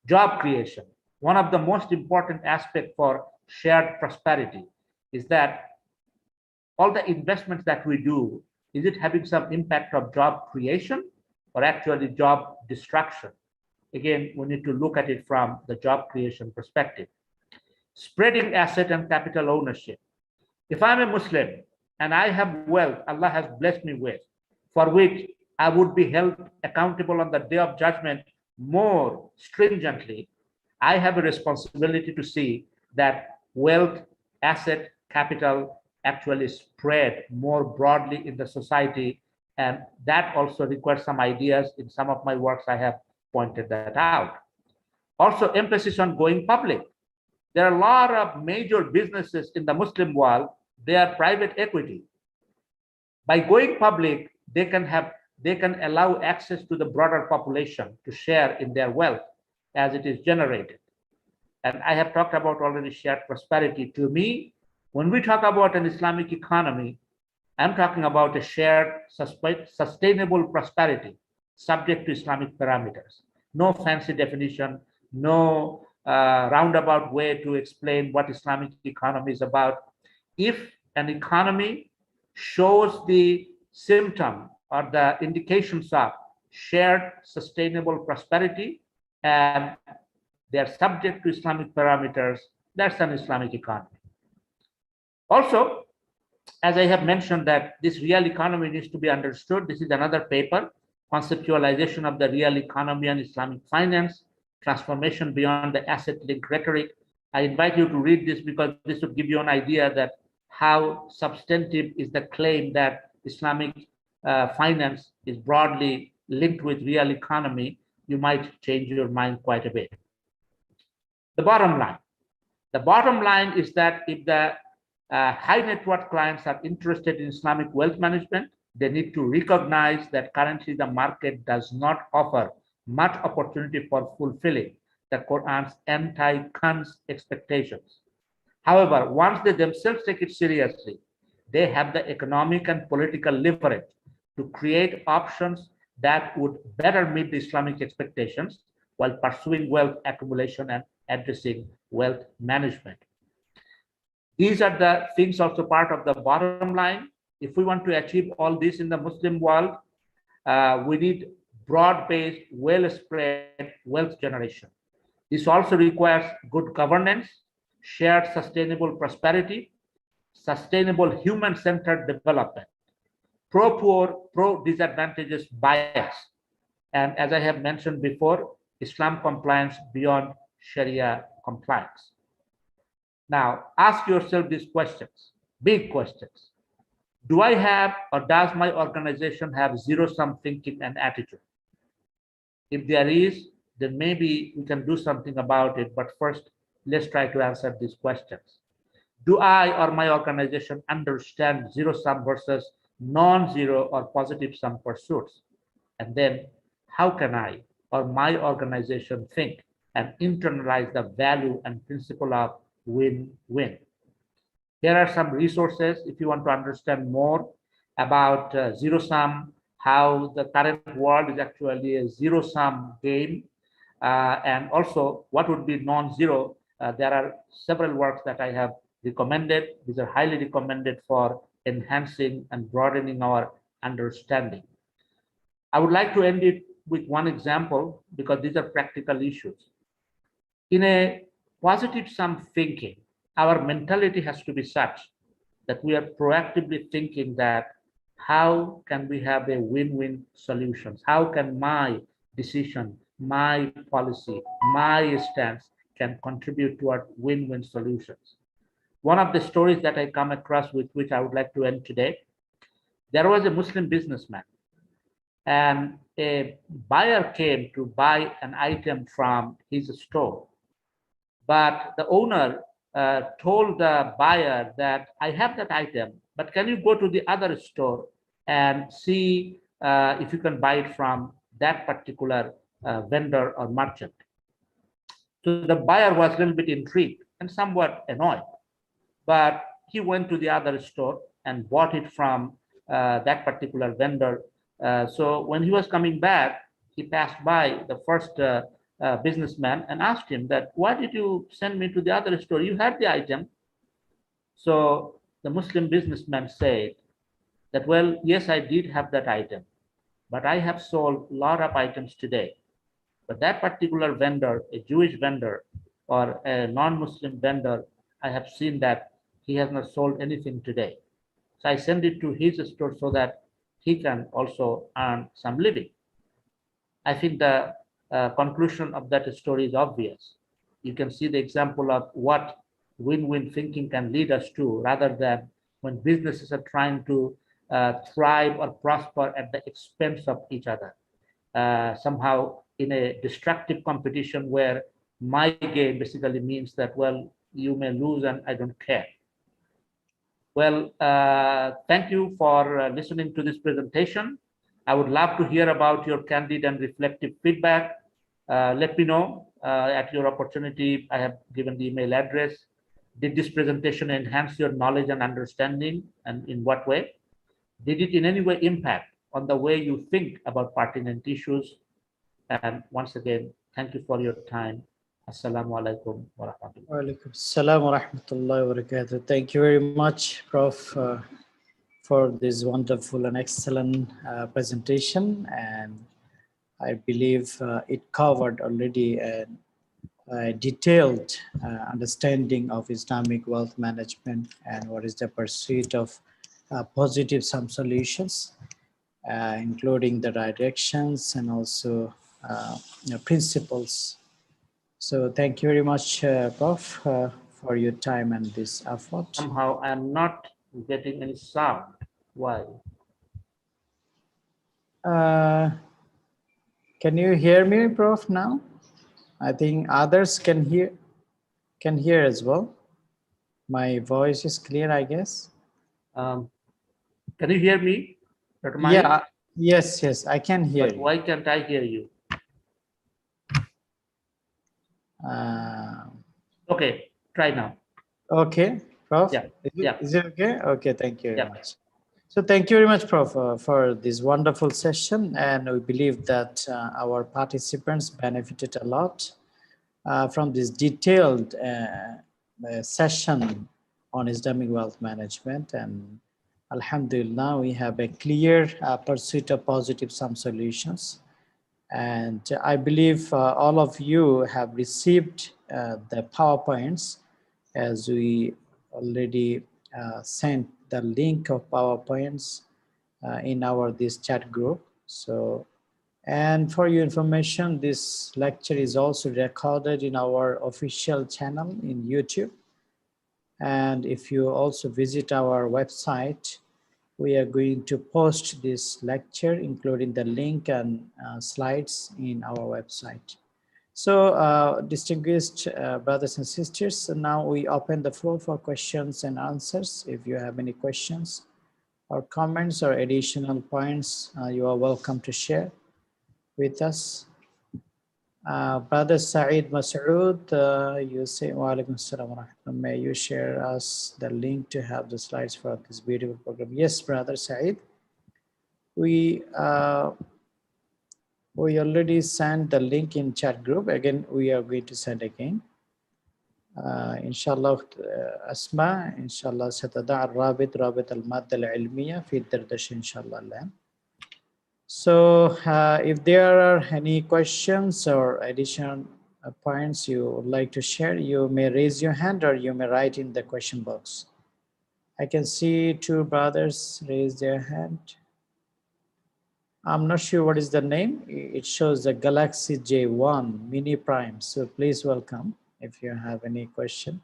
Job creation. One of the most important aspects for shared prosperity is that all the investments that we do, is it having some impact of job creation or actually job destruction? Again, we need to look at it from the job creation perspective. Spreading asset and capital ownership. If I'm a Muslim and I have wealth Allah has blessed me with, for which I would be held accountable on the day of judgment more stringently, I have a responsibility to see that wealth, asset, capital actually spread more broadly in the society. And that also requires some ideas. In some of my works, I have pointed that out. Also, emphasis on going public. There are a lot of major businesses in the Muslim world, they are private equity. By going public, they can allow access to the broader population to share in their wealth as it is generated. And I have talked about already shared prosperity. To me, when we talk about an Islamic economy, I'm talking about a shared sustainable prosperity subject to Islamic parameters. No fancy definition, no roundabout way to explain what Islamic economy is about. If an economy shows the symptom or the indications of shared sustainable prosperity and they are subject to Islamic parameters, that's an Islamic economy. Also, as I have mentioned that this real economy needs to be understood, this is another paper, Conceptualization of the Real Economy and Islamic Finance, Transformation Beyond the Asset-Linked Rhetoric. I invite you to read this because this would give you an idea that how substantive is the claim that Islamic finance is broadly linked with real economy. You might change your mind quite a bit. The bottom line is that if the high net worth clients are interested in Islamic wealth management, they need to recognize that currently the market does not offer much opportunity for fulfilling the Quran's anti-cons expectations. However, once they themselves take it seriously, they have the economic and political leverage to create options that would better meet the Islamic expectations while pursuing wealth accumulation and addressing wealth management. These are the things also part of the bottom line. If we want to achieve all this in the Muslim world, we need broad-based, well-spread wealth generation. This also requires good governance, shared sustainable prosperity, sustainable human-centered development, pro-poor, pro-disadvantageous bias, and as I have mentioned before, Islam compliance beyond Sharia compliance. Now, ask yourself these questions, big questions. Do I have or does my organization have zero-sum thinking and attitude? If there is, then maybe we can do something about it. But first, let's try to answer these questions. Do I or my organization understand zero-sum versus non-zero or positive-sum pursuits? And then, how can I or my organization think and internalize the value and principle of win-win? Here are some resources if you want to understand more about zero-sum, how the current world is actually a zero-sum game, and also what would be non-zero. There are several works that I have recommended. These are highly recommended for enhancing and broadening our understanding. I would like to end it with one example because these are practical issues. In a positive sum thinking, our mentality has to be such that we are proactively thinking that how can we have a win-win solutions? How can my decision, my policy, my stance can contribute toward win-win solutions? One of the stories that I come across with which I would like to end today, there was a Muslim businessman and a buyer came to buy an item from his store. But the owner told the buyer that I have that item, but can you go to the other store and see if you can buy it from that particular vendor or merchant? So the buyer was a little bit intrigued and somewhat annoyed, but he went to the other store and bought it from that particular vendor. So when he was coming back, he passed by the first businessman and asked him that, why did you send me to the other store? You had the item. So the Muslim businessman said that, well, yes, I did have that item, but I have sold a lot of items today. But that particular vendor, a Jewish vendor or a non-Muslim vendor, I have seen that he has not sold anything today. So I send it to his store so that he can also earn some living. I think the conclusion of that story is obvious. You can see the example of what win-win thinking can lead us to, rather than when businesses are trying to thrive or prosper at the expense of each other. Somehow in a destructive competition where my game basically means that, well, you may lose and I don't care. Well, thank you for listening to this presentation. I would love to hear about your candid and reflective feedback. Let me know at your opportunity. I have given the email address. Did this presentation enhance your knowledge and understanding, and in what way? Did it in any way impact on the way you think about pertinent issues? And once again, thank you for your time. Assalamu alaikum wa rahmatullah. Walaikum salam wa rahmatullahi wa barakatuh. Thank you very much, Prof, for this wonderful and excellent presentation. And I believe it covered already a detailed understanding of Islamic wealth management and what is the pursuit of positive some solutions, including the directions and also principles. So thank you very much, Prof, for your time and this effort. Somehow I am not getting any sound. Why? Can you hear me, Prof, now? I think others can hear as well. My voice is clear, I guess. Can you hear me, Dr. Mai? Yeah, yes, I can hear But you. why can't I hear you? Okay, try now. Okay, Prof. Yeah, Is it okay? Okay, thank you very yeah. much. So thank you very much, Prof, for this wonderful session. And we believe that our participants benefited a lot from this detailed session on Islamic wealth management. And Alhamdulillah, we have a clear pursuit of positive sum solutions. And I believe all of you have received the PowerPoints, as we already sent the link of PowerPoints in our this chat group. So, and for your information, this lecture is also recorded in our official channel in YouTube. And if you also visit our website, we are going to post this lecture, including the link and slides in our website. So distinguished brothers and sisters, now we open the floor for questions and answers. If you have any questions or comments or additional points, you are welcome to share with us. Brother Saeed Masood, you say, wa alaikum assalam wa rahmatullah. May you share us the link to have the slides for this beautiful program? Yes, Brother Saeed. We already sent the link in chat group. Again, we are going to send again. Inshallah, Asma, inshallah, ستضع رابط المادة العلمية في الدردشة inshallah الآن. So if there are any questions or additional points you would like to share, you may raise your hand or you may write in the question box. I can see two brothers raise their hand. I'm not sure what is the name. It shows the Galaxy J1 Mini Prime. So please welcome if you have any question.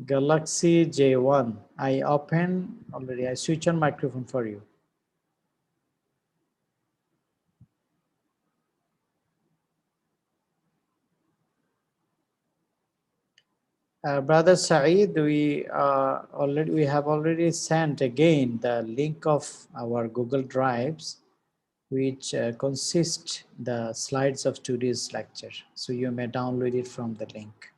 Galaxy J1. I open already. I switch on microphone for you. Brother Saeed, we have already sent again the link of our Google Drives, which consist the slides of today's lecture. So you may download it from the link.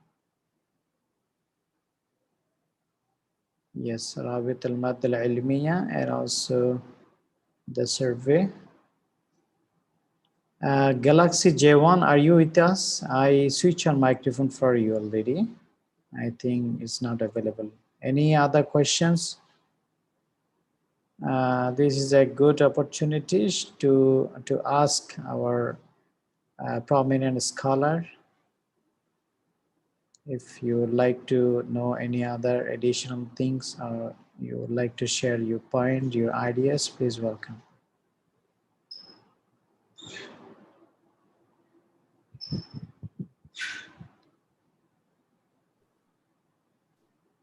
Yes, رابط المادة العلمية and also the survey. Galaxy J1, are you with us? I switch on microphone for you already. I think it's not available. Any other questions? This is a good opportunity to ask our prominent scholar if you would like to know any other additional things or you would like to share your point, your ideas, please welcome.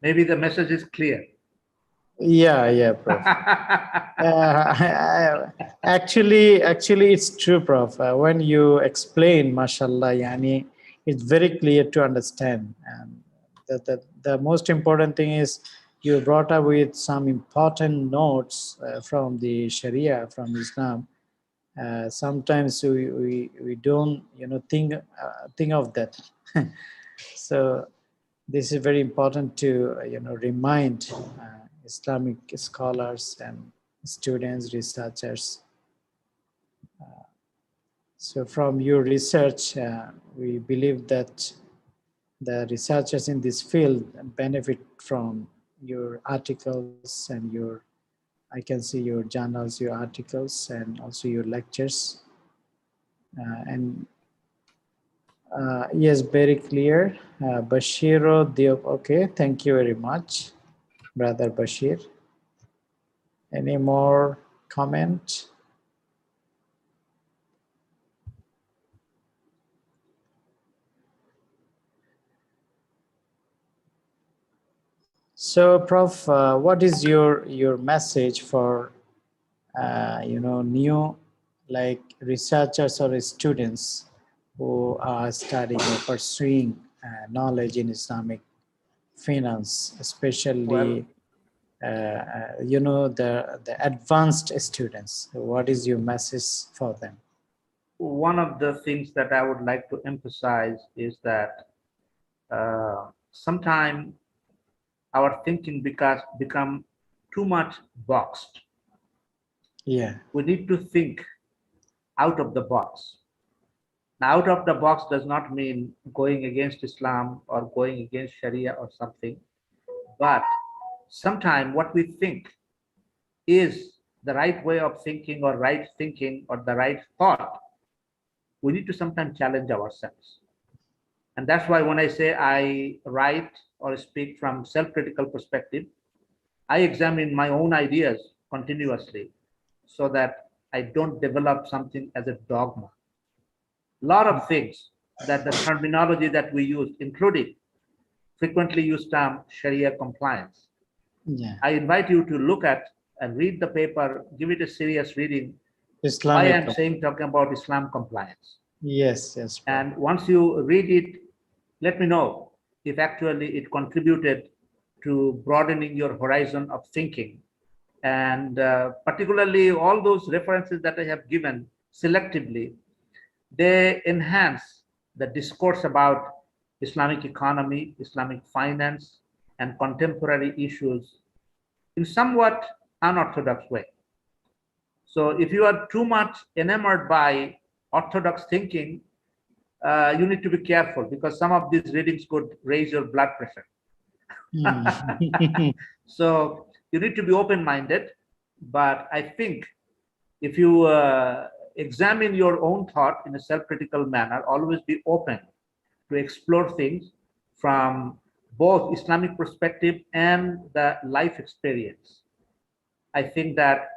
Maybe the message is clear. Yeah, Prof. Actually, it's true, Prof. When you explain, mashallah, yani, it's very clear to understand. And the most important thing is you brought up with some important notes from the Sharia, from Islam. Sometimes we don't, think of that. So this is very important to remind Islamic scholars and students, researchers. So from your research, we believe that the researchers in this field benefit from your articles and I can see your journals, your articles, and also your lectures. And yes, very clear. Bashiro Diop, okay, thank you very much, Brother Bashir. Any more comment? So, Prof, what is your message for new like researchers or students who are studying or pursuing knowledge in Islamic finance, Well, especially the advanced students? What is your message for them? one of the things that I would like to emphasize is that sometimes our thinking become too much boxed. Yeah. We need to think out of the box. Now, out of the box does not mean going against Islam or going against Sharia or something, but sometimes what we think is the right way of thinking or right thinking or the right thought, we need to sometimes challenge ourselves. And that's why when I say I write or speak from self-critical perspective, I examine my own ideas continuously so that I don't develop something as a dogma. A lot of things that the terminology that we use, including frequently used term Sharia compliance. Yeah. I invite you to look at and read the paper, give it a serious reading. Why Islamic. I'm saying talking about Islam compliance. Yes, Prof. And once you read it, let me know if actually it contributed to broadening your horizon of thinking. And particularly all those references that I have given selectively, they enhance the discourse about Islamic economy, Islamic finance, and contemporary issues in somewhat unorthodox way. So if you are too much enamored by orthodox thinking, you need to be careful because some of these readings could raise your blood pressure. So you need to be open-minded. But I think if you examine your own thought in a self-critical manner, always be open to explore things from both Islamic perspective and the life experience. I think that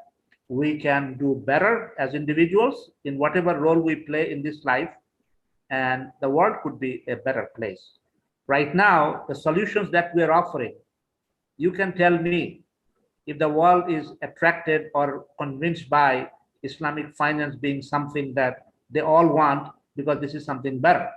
we can do better as individuals in whatever role we play in this life, and the world could be a better place. Right now, the solutions that we are offering, you can tell me if the world is attracted or convinced by Islamic finance being something that they all want because this is something better.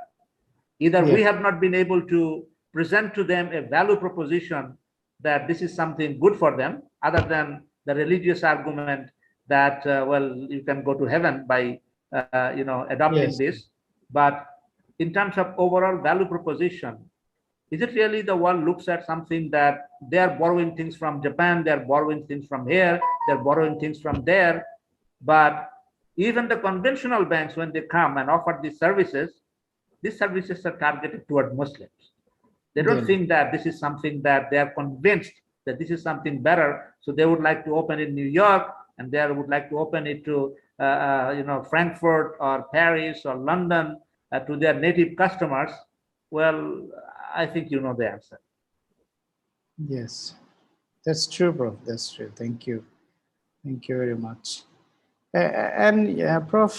Either we Yes. have not been able to present to them a value proposition that this is something good for them, other than the religious argument that well, you can go to heaven by adopting Yes. this. But in terms of overall value proposition, Is it really the world looks at something that they're borrowing things from Japan, they're borrowing things from here, they're borrowing things from there, but even the conventional banks, when they come and offer these services are targeted toward Muslims. They don't Yeah. think that this is something that they are convinced that this is something better. So they would like to open in New York, and they would like to open it to Frankfurt or Paris or London to their native customers. Well, I think you know the answer. Yes. That's true, bro. That's true. Thank you. Thank you very much. And yeah, Prof,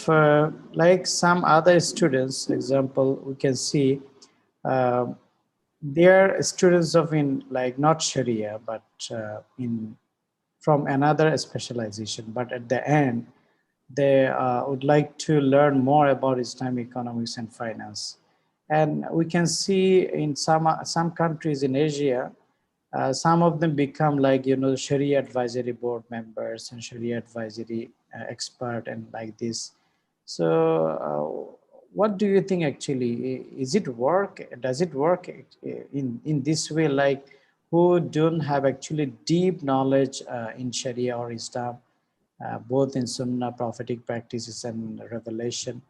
like some other students, example, we can see uh, they are students of in like not Sharia, but in from another specialization. But at the end, they would like to learn more about Islamic economics and finance. And we can see in some countries in Asia, some of them become like Sharia advisory board members and Sharia advisory expert and like this. So what do you think actually? Is it work? Does it work in this way? Like who don't have actually deep knowledge in Sharia or Islam, both in Sunnah, prophetic practices, and revelation,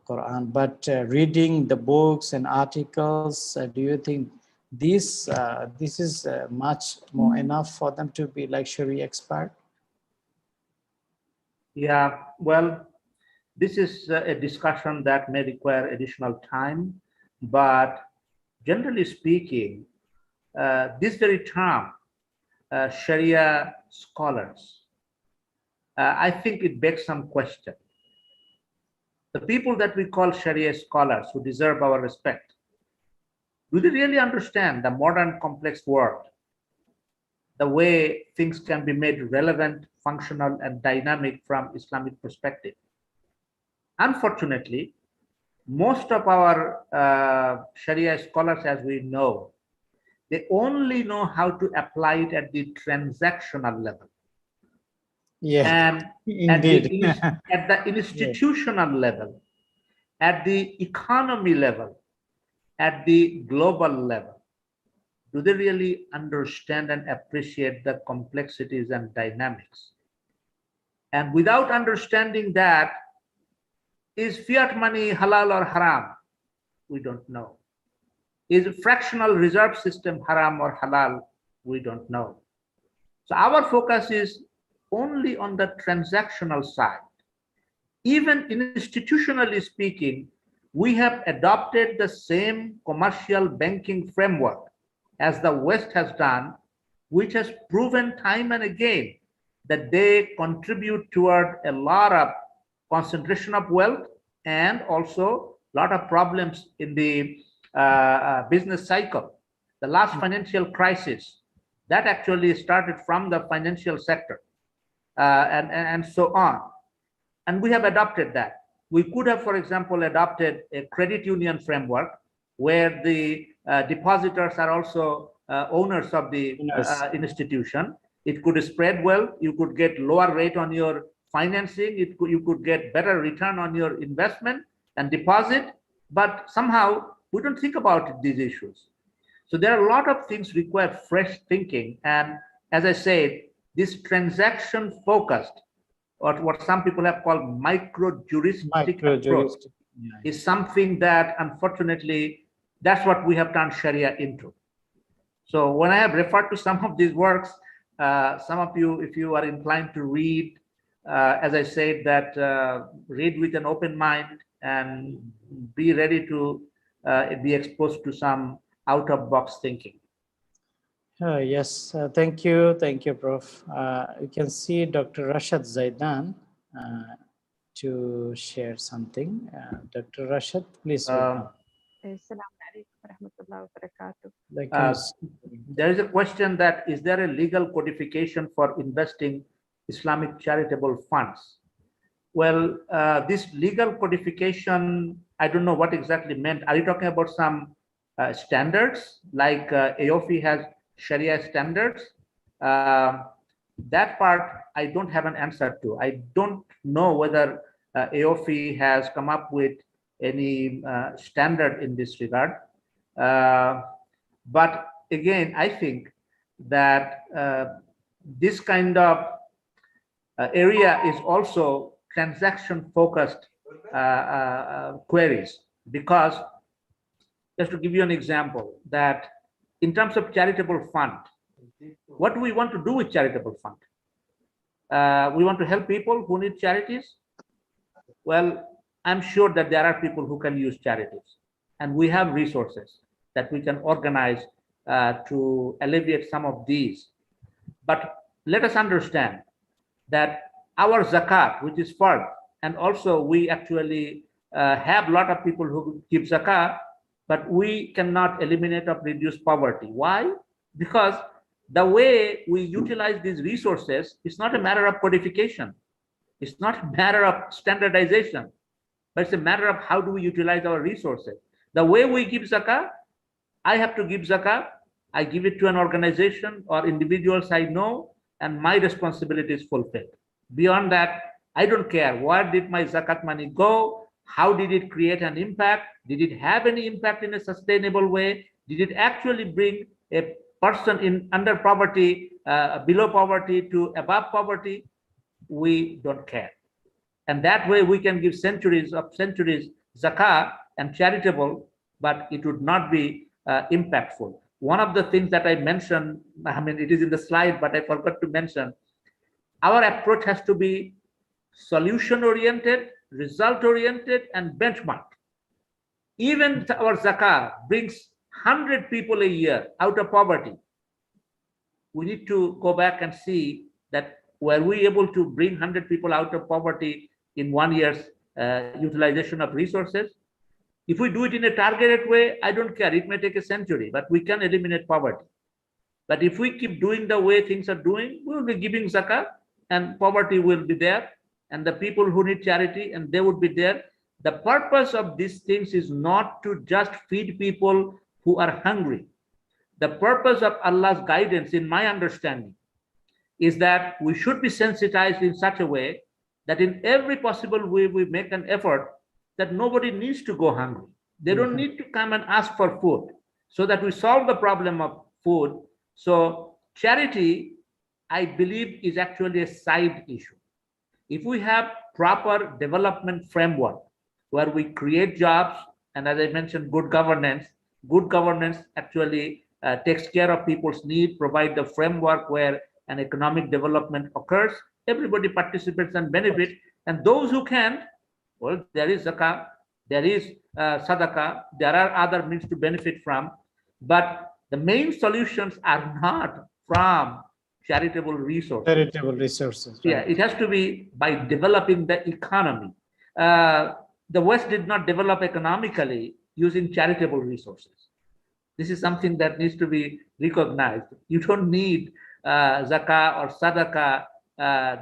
Quran. But reading the books and articles, do you think this is much more enough for them to be like Sharia expert? Yeah, well, this is a discussion that may require additional time, but generally speaking, this very term, Sharia scholars, I think it begs some question. The people that we call Sharia scholars who deserve our respect, do they really understand the modern complex world, the way things can be made relevant, functional, and dynamic from Islamic perspective? Unfortunately, most of our Sharia scholars, as we know, they only know how to apply it at the transactional level. Yeah, And at indeed. at the Yeah. institutional level, at the economy level, at the global level, do they really understand and appreciate the complexities and dynamics? And without understanding that, is fiat money halal or haram? We don't know. Is fractional reserve system haram or halal? We don't know. So our focus is only on the transactional side. Even institutionally speaking, we have adopted the same commercial banking framework as the West has done, which has proven time and again that they contribute toward a lot of concentration of wealth and also a lot of problems in the business cycle. The last financial crisis, that actually started from the financial sector and so on. And we have adopted that. We could have, for example, adopted a credit union framework where the depositors are also owners of the Yes. institution. It could spread well. You could get lower rate on your financing. You could get better return on your investment and deposit. But somehow we don't think about these issues. So there are a lot of things require fresh thinking. And as I said, this transaction focused, or what some people have called micro-juristic Micro approach, juristic. Yeah. is something that unfortunately, that's what we have turned Sharia into. So when I have referred to some of these works, some of you, if you are inclined to read, as I said, that read with an open mind and be ready to be exposed to some out-of-box thinking. Yes, thank you, Prof. You can see Dr. Rashad Zaidan to share something. Dr. Rashad, please welcome. السلام عليكم ورحمة الله وبركاته. There is a question that is there a legal codification for investing Islamic charitable funds? Well, this legal codification, I don't know what exactly meant. Are you talking about some standards like AOFI has Sharia standards? That part I don't have an answer to. I don't know whether AOFI has come up with any standard in this regard. But again, I think that this kind of area is also transaction focused queries, because just to give you an example, that in terms of charitable fund, what do we want to do with charitable fund? We want to help people who need charities. Well, I'm sure that there are people who can use charities, and we have resources that we can organize to alleviate some of these. But let us understand that our zakat, which is fard, and also we actually have a lot of people who give zakat, but we cannot eliminate or reduce poverty. Why? Because the way we utilize these resources is not a matter of codification. It's not a matter of standardization, but it's a matter of how do we utilize our resources. The way we give zakah, I have to give zakah, I give it to an organization or individuals I know, and my responsibility is fulfilled. Beyond that, I don't care where did my zakat money go, how did it create an impact, did it have any impact in a sustainable way, did it actually bring a person in under poverty, below poverty to above poverty. We don't care. And that way we can give centuries zakah and charitable, but it would not be impactful. One of the things that I mentioned, I mean, it is in the slide, but I forgot to mention, our approach has to be solution oriented, result oriented, and benchmark. Even our zakah brings 100 people a year out of poverty. We need to go back and see that were we able to bring 100 people out of poverty in 1 year's utilization of resources? If we do it in a targeted way, I don't care. It may take a century, but we can eliminate poverty. But if we keep doing the way things are doing, we will be giving zakah and poverty will be there. And the people who need charity, and they would be there. The purpose of these things is not to just feed people who are hungry. The purpose of Allah's guidance, in my understanding, is that we should be sensitized in such a way that in every possible way we make an effort that nobody needs to go hungry. They don't need to come and ask for food, so that we solve the problem of food. So charity, I believe, is actually a side issue. If we have proper development framework where we create jobs, and as I mentioned, good governance actually takes care of people's need, provide the framework where an economic development occurs, everybody participates and benefits. And those who can't, well, there is zakah, there is sadaqah, there are other means to benefit from, but the main solutions are not from charitable resources. Charitable resources. Right. Yeah, it has to be by developing the economy. The West did not develop economically using charitable resources. This is something that needs to be recognized. You don't need zakah or sadaqah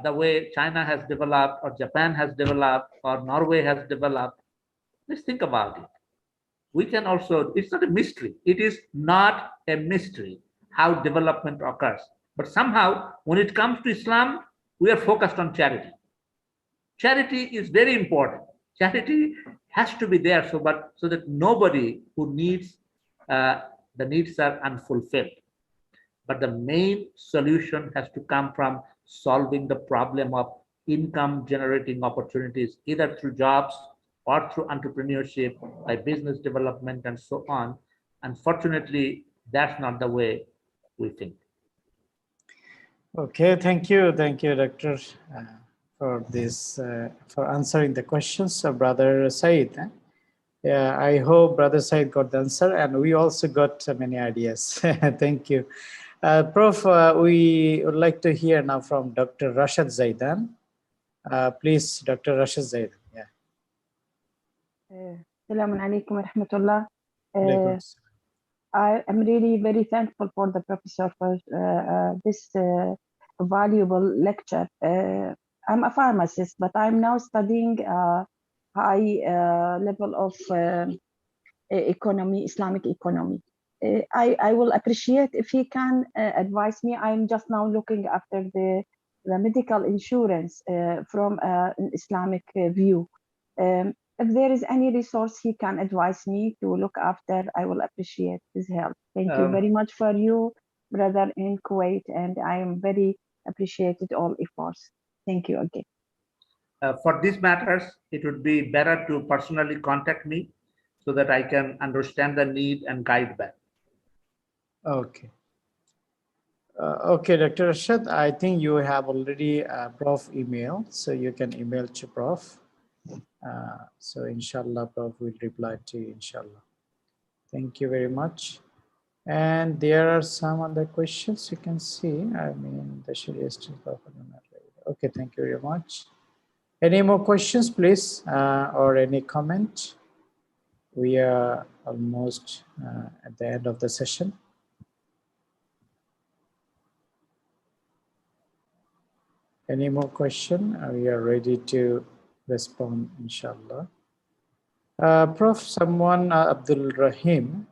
the way China has developed, or Japan has developed, or Norway has developed. Let's think about it. We can also, it's not a mystery. It is not a mystery how development occurs. But somehow, when it comes to Islam, we are focused on charity. Charity is very important. Charity has to be there so that nobody who needs, the needs are unfulfilled. But the main solution has to come from solving the problem of income generating opportunities, either through jobs or through entrepreneurship, by business development, and so on. Unfortunately, that's not the way we think. Okay, thank you, Doctor, for this, for answering the questions of Brother Said. Yeah, I hope Brother Said got the answer, and we also got many ideas. Thank you. Prof, we would like to hear now from Dr. Rashad Zaidan. Please, Dr. Rashad Zaidan. Yeah. Assalamu alaikum wa rahmatullah. I am really very thankful for the professor for this valuable lecture. I'm a pharmacist, but I'm now studying high level of economy, Islamic economy. I will appreciate if he can advise me. I'm just now looking after the medical insurance from an Islamic view. if there is any resource he can advise me to look after, I will appreciate his help. Thank you very much for you, brother in Kuwait, and I am very appreciated all efforts. Thank you again. For these matters, it would be better to personally contact me so that I can understand the need and guide back. Okay. Okay, Dr. Rashad, I think you have already Prof email, so you can email to Prof. So inshallah, Prof will reply to you, inshallah. Thank you very much. And there are some other questions you can see. I mean, the Sharia still okay, thank you very much. Any more questions, please, or any comment? We are almost at the end of the session. Any more question? We are ready to respond, inshallah. Prof, someone, Abdul Rahim,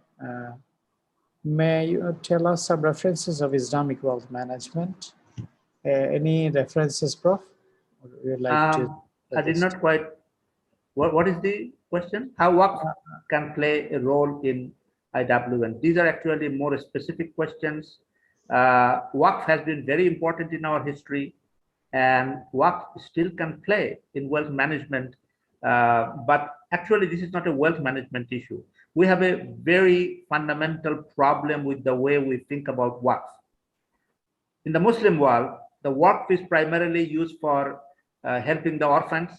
may you tell us some references of Islamic wealth management? Any references, Prof? Would you like to I did not quite. What is the question? How Waqf can play a role in IWM? These are actually more specific questions. Waqf has been very important in our history, and Waqf still can play in wealth management. But actually, this is not a wealth management issue. We have a very fundamental problem with the way we think about Waqf. In the Muslim world, the Waqf is primarily used for helping the orphans,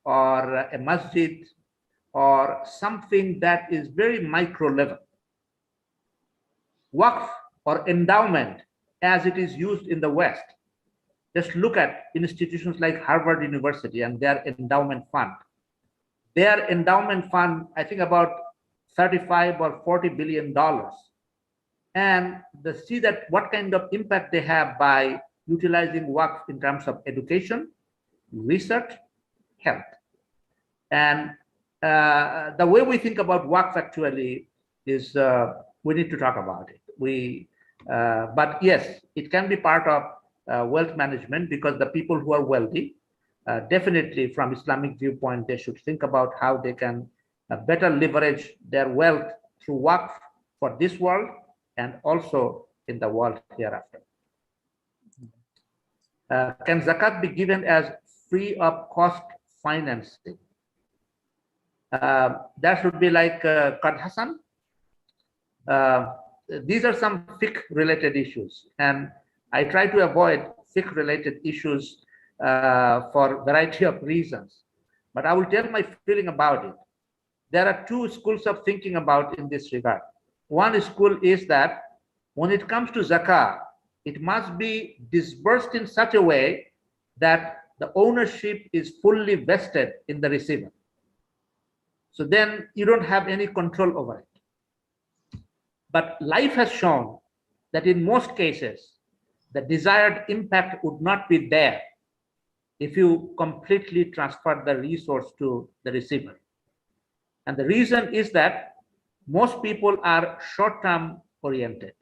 or a masjid, or something that is very micro level. Waqf or endowment, as it is used in the West, just look at institutions like Harvard University and their endowment fund. Their endowment fund, I think about 35 or 40 billion dollars. And they see that what kind of impact they have by utilizing Waqf in terms of education, research, health. And the way we think about Waqf actually is we need to talk about it. But yes, it can be part of wealth management, because the people who are wealthy, definitely from Islamic viewpoint, they should think about how they can better leverage their wealth through Waqf for this world and also in the world hereafter. Can zakat be given as free of cost financing? That should be like Qad Hasan. These are some fiqh related issues, and I try to avoid fiqh related issues for a variety of reasons. But I will tell my feeling about it. There are two schools of thinking about in this regard. One school is that when it comes to zakah, it must be disbursed in such a way that the ownership is fully vested in the receiver. So then you don't have any control over it. But life has shown that in most cases, the desired impact would not be there if you completely transfer the resource to the receiver. And the reason is that most people are short-term oriented.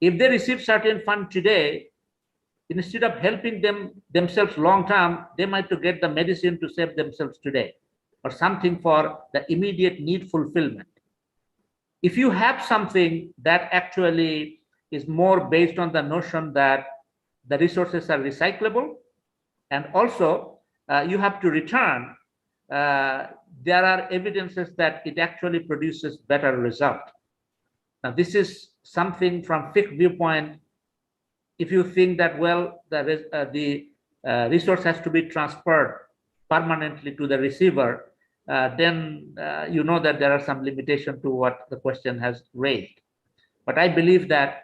If they receive certain fund today, instead of helping themselves long-term, they might to get the medicine to save themselves today, or something for the immediate need fulfillment. If you have something that actually is more based on the notion that the resources are recyclable, and also you have to return, there are evidences that it actually produces better result. Now, this is something from fiqh viewpoint. If you think that, well, the resource has to be transferred permanently to the receiver, then you know that there are some limitation to what the question has raised. But I believe that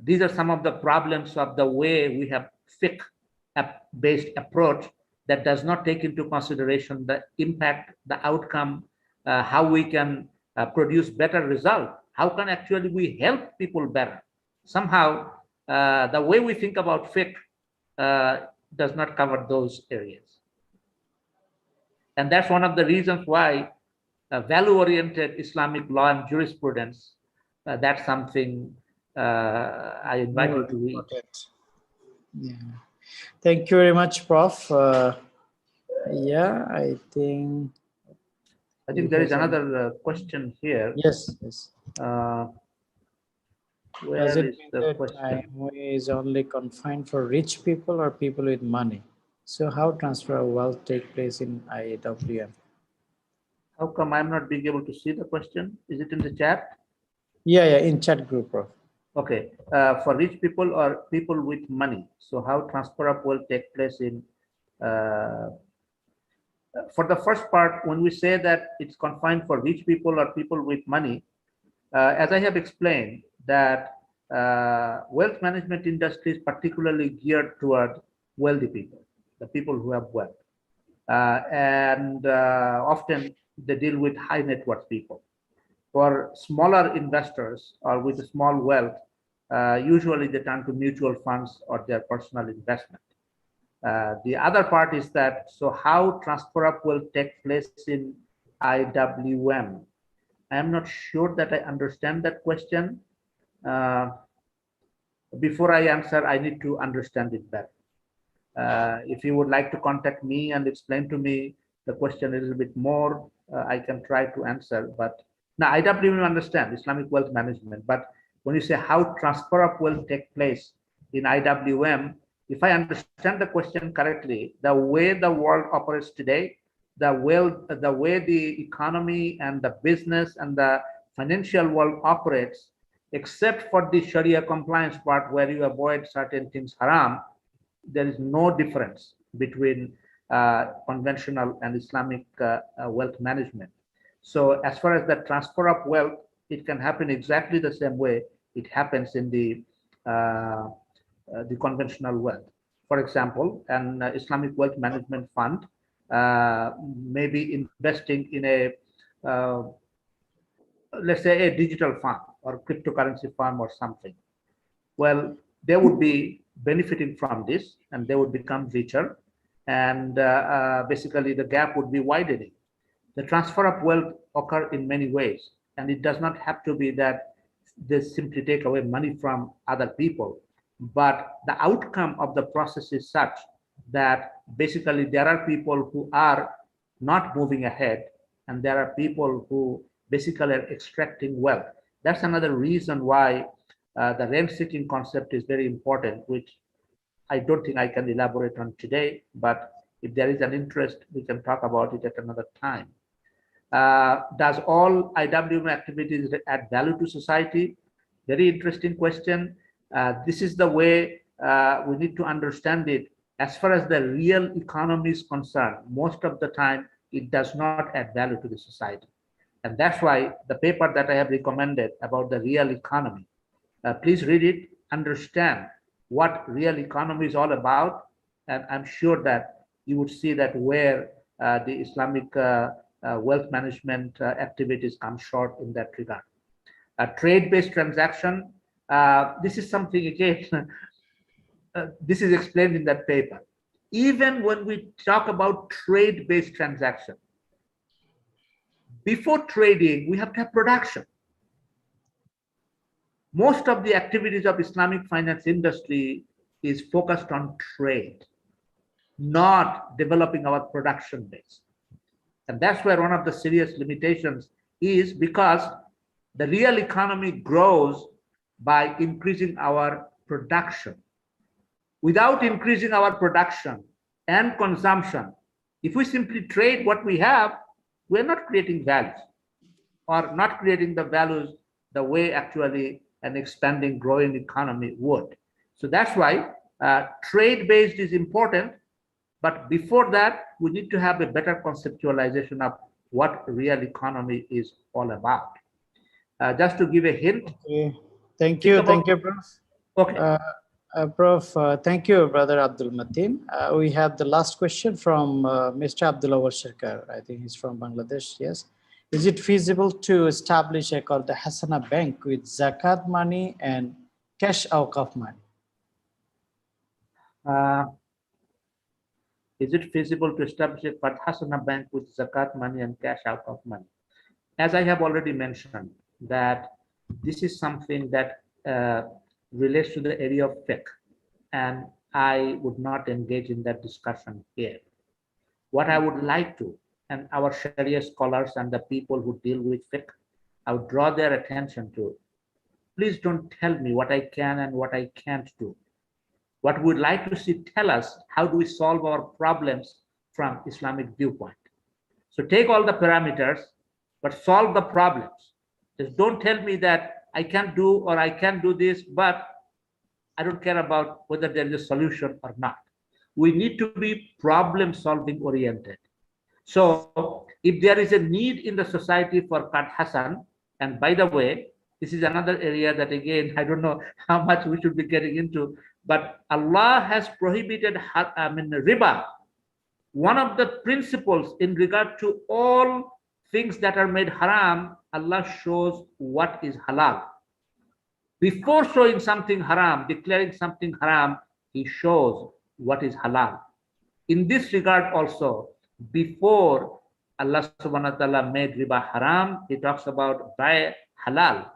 these are some of the problems of the way we have fiqh-based approach that does not take into consideration the impact, the outcome, how we can produce better result. How can actually we help people better? Somehow, the way we think about fiqh does not cover those areas. And that's one of the reasons why value-oriented Islamic law and jurisprudence, that's something I invite you to read. Yeah. Thank you very much, Prof. Yeah, I think I think there is another question here. Yes, yes. Where Does it is mean the that question? IMOA is only confined for rich people or people with money? So how transfer of wealth take place in IWM? How come I'm not being able to see the question? Is it in the chat? Yeah, in chat group, Prof. Okay, for rich people or people with money. So how transfer of wealth take place in, for the first part, when we say that it's confined for rich people or people with money, as I have explained that wealth management industry is particularly geared toward wealthy people, the people who have wealth. And often they deal with high net worth people. For smaller investors or with small wealth, usually they turn to mutual funds or their personal investment. The other part is that, so how transfer of wealth take place in IWM? I'm not sure that I understand that question. Before I answer, I need to understand it better. If you would like to contact me and explain to me the question a little bit more, I can try to answer. But now IWM understand Islamic wealth management. But when you say how transfer of wealth take place in IWM, if I understand the question correctly, the way the world operates today, the way the economy and the business and the financial world operates, except for the Sharia compliance part where you avoid certain things haram, there is no difference between conventional and Islamic wealth management. So as far as the transfer of wealth, it can happen exactly the same way it happens in the conventional wealth. For example, an Islamic wealth management fund may be investing in a, let's say, a digital fund or cryptocurrency fund or something. Well, they would be benefiting from this and they would become richer. And basically the gap would be widening. The transfer of wealth occur in many ways. And it does not have to be that they simply take away money from other people. But the outcome of the process is such that basically there are people who are not moving ahead and there are people who basically are extracting wealth. That's another reason why the rent-seeking concept is very important, which I don't think I can elaborate on today, but if there is an interest, we can talk about it at another time. Does all IWM activities add value to society? Very interesting question. This is the way we need to understand it. As far as the real economy is concerned, most of the time, it does not add value to the society. And that's why the paper that I have recommended about the real economy, please read it, understand what real economy is all about, and I'm sure that you would see that where the Islamic wealth management activities come short in that regard. A trade-based transaction, this is something again, this is explained in that paper. Even when we talk about trade-based transaction, before trading, we have to have production. Most of the activities of Islamic finance industry is focused on trade, not developing our production base. And that's where one of the serious limitations is, because the real economy grows by increasing our production. Without increasing our production and consumption, if we simply trade what we have, we're not creating values or not creating the values the way actually an expanding, growing economy would. So that's why trade-based is important. But before that, we need to have a better conceptualization of what real economy is all about. Just to give a hint. Okay. Thank you, Prof. Okay. Prof, thank you, Brother Abdul Mateen. We have the last question from Mr. Abdullah Shirkar. I think he's from Bangladesh, yes. Is it feasible to establish a called the Hasana Bank with zakat money and cash awqaf money? Is it feasible to establish a Hasana Bank with zakat money and cash awqaf money? As I have already mentioned, that this is something that relates to the area of fiqh, and I would not engage in that discussion here. What I would like to and our Sharia scholars and the people who deal with fiqh, I would draw their attention to, please don't tell me what I can and what I can't do. What we'd like to see, tell us, how do we solve our problems from Islamic viewpoint? So take all the parameters, but solve the problems. Just don't tell me that I can't do or I can do this, but I don't care about whether there is a solution or not. We need to be problem solving oriented. So if there is a need in the society for Qad Hasan, and by the way, this is another area that again, I don't know how much we should be getting into, but Allah has prohibited riba. One of the principles in regard to all things that are made haram, Allah shows what is halal. Before showing something haram, declaring something haram, He shows what is halal. In this regard also, before Allah subhanahu wa ta'ala made riba haram, He talks about buy halal.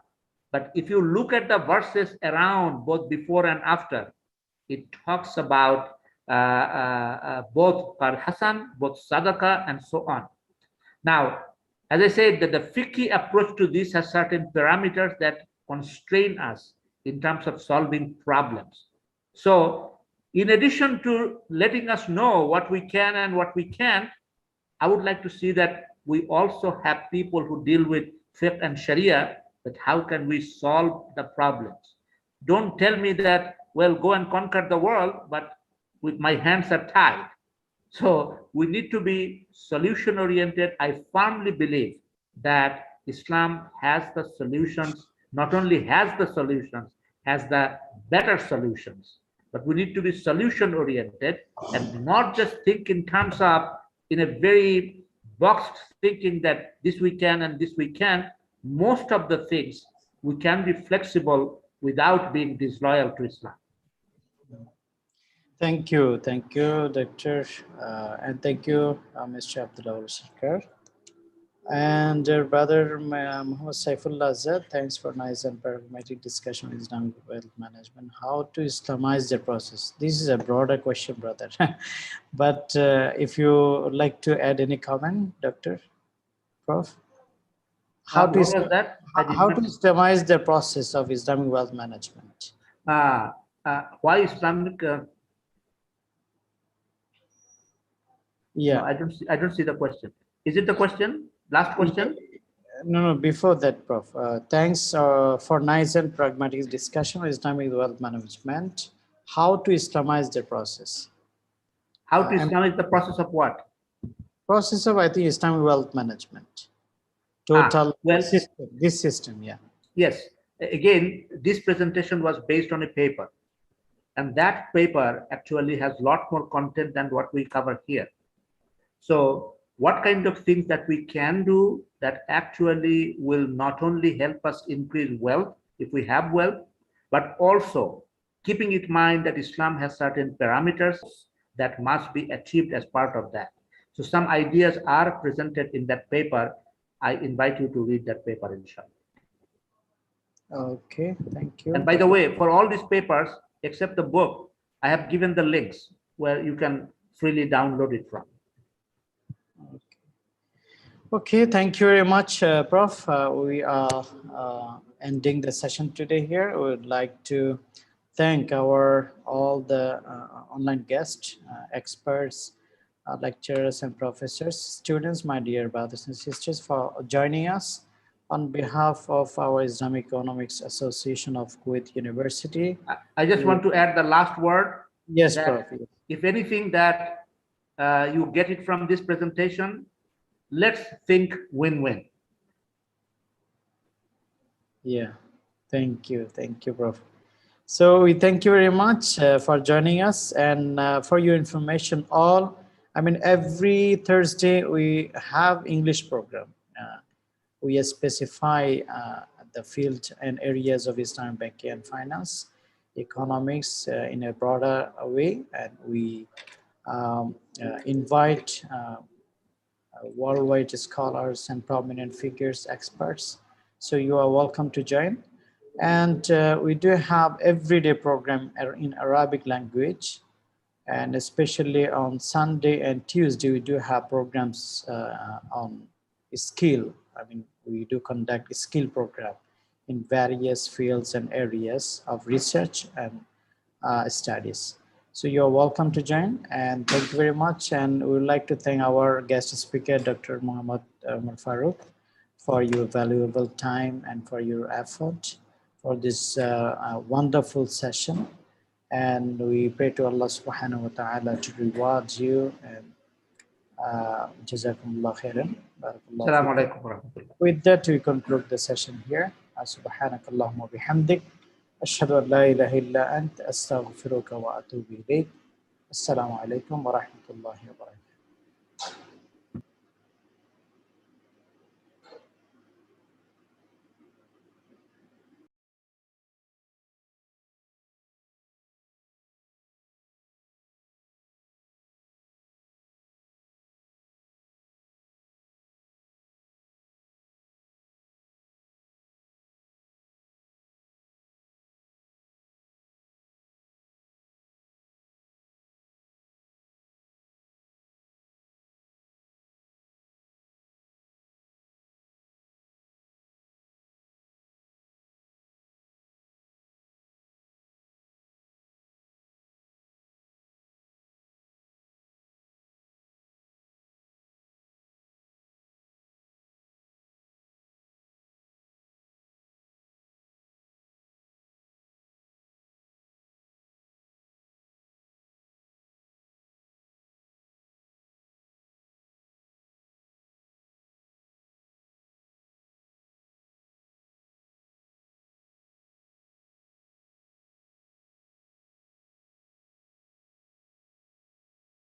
But if you look at the verses around, both before and after, it talks about both Qard Hasan, both Sadaqah, and so on. Now, as I said, that the fiqhi approach to this has certain parameters that constrain us in terms of solving problems. So, in addition to letting us know what we can and what we can't, I would like to see that we also have people who deal with fiqh and sharia, that how can we solve the problems. Don't tell me that, well, go and conquer the world, but with my hands are tied. So we need to be solution oriented. I firmly believe that Islam has the solutions, not only has the solutions, has the better solutions, but we need to be solution oriented and not just think in terms of in a very boxed thinking that this we can and this we can. Most of the things we can be flexible without being disloyal to Islam. Thank you, Doctor, and thank you, Mr. Abdullah Sarkar. And Brother Muhammad Saifullah Azad, thanks for nice and pragmatic discussion on Islamic wealth management. How to Islamize the process? This is a broader question, brother. But if you would like to add any comment, Doctor, Prof? How to Islamize the process of Islamic wealth management? Why Islamic? Yeah, no, I don't see the question. Is it the question? Last question? No, before that, Prof. Thanks for nice and pragmatic discussion on Islamic wealth management. How to Islamize the process? How to Islamize the process of what? Process of, I think, Islamic wealth management. Total system, this system, yeah. Yes. Again, this presentation was based on a paper. And that paper actually has a lot more content than what we cover here. So what kind of things that we can do that actually will not only help us increase wealth if we have wealth, but also keeping in mind that Islam has certain parameters that must be achieved as part of that. So some ideas are presented in that paper. I invite you to read that paper, inshallah. Okay, thank you. And by the way, for all these papers, except the book, I have given the links where you can freely download it from. Okay, thank you very much, Prof. We are ending the session today here. We would like to thank all the online guests, experts, lecturers and professors, students, my dear brothers and sisters, for joining us on behalf of our Islamic Economics Association of Kuwait University. I just want to add the last word. Yes, Prof. If anything that you get it from this presentation, let's think win-win. Yeah, thank you, Prof. So we thank you very much for joining us, and for your information all, I mean, every Thursday we have English program. We specify the field and areas of Islamic banking and finance, economics in a broader way, and we invite worldwide scholars and prominent figures, experts. So you are welcome to join. And we do have everyday program in Arabic language. And especially on Sunday and Tuesday, we do have programs on skill. I mean, we do conduct a skill program in various fields and areas of research and studies. So you're welcome to join, and thank you very much. And we would like to thank our guest speaker, Dr. Mohammad Omar Farooq, for your valuable time and for your effort for this wonderful session. And we pray to Allah subhanahu wa ta'ala to reward you, and jazakumullah khairan. Barakallahu Assalamu fikum. alaikum warahmatullah. With that, we conclude the session here. Subhanakallahumma bihamdik. Ashhadu an la ilaha illa ant astaghfiruka wa atubu ilayk. Assalamu alaikum wa rahmatullahi wa barakatuh.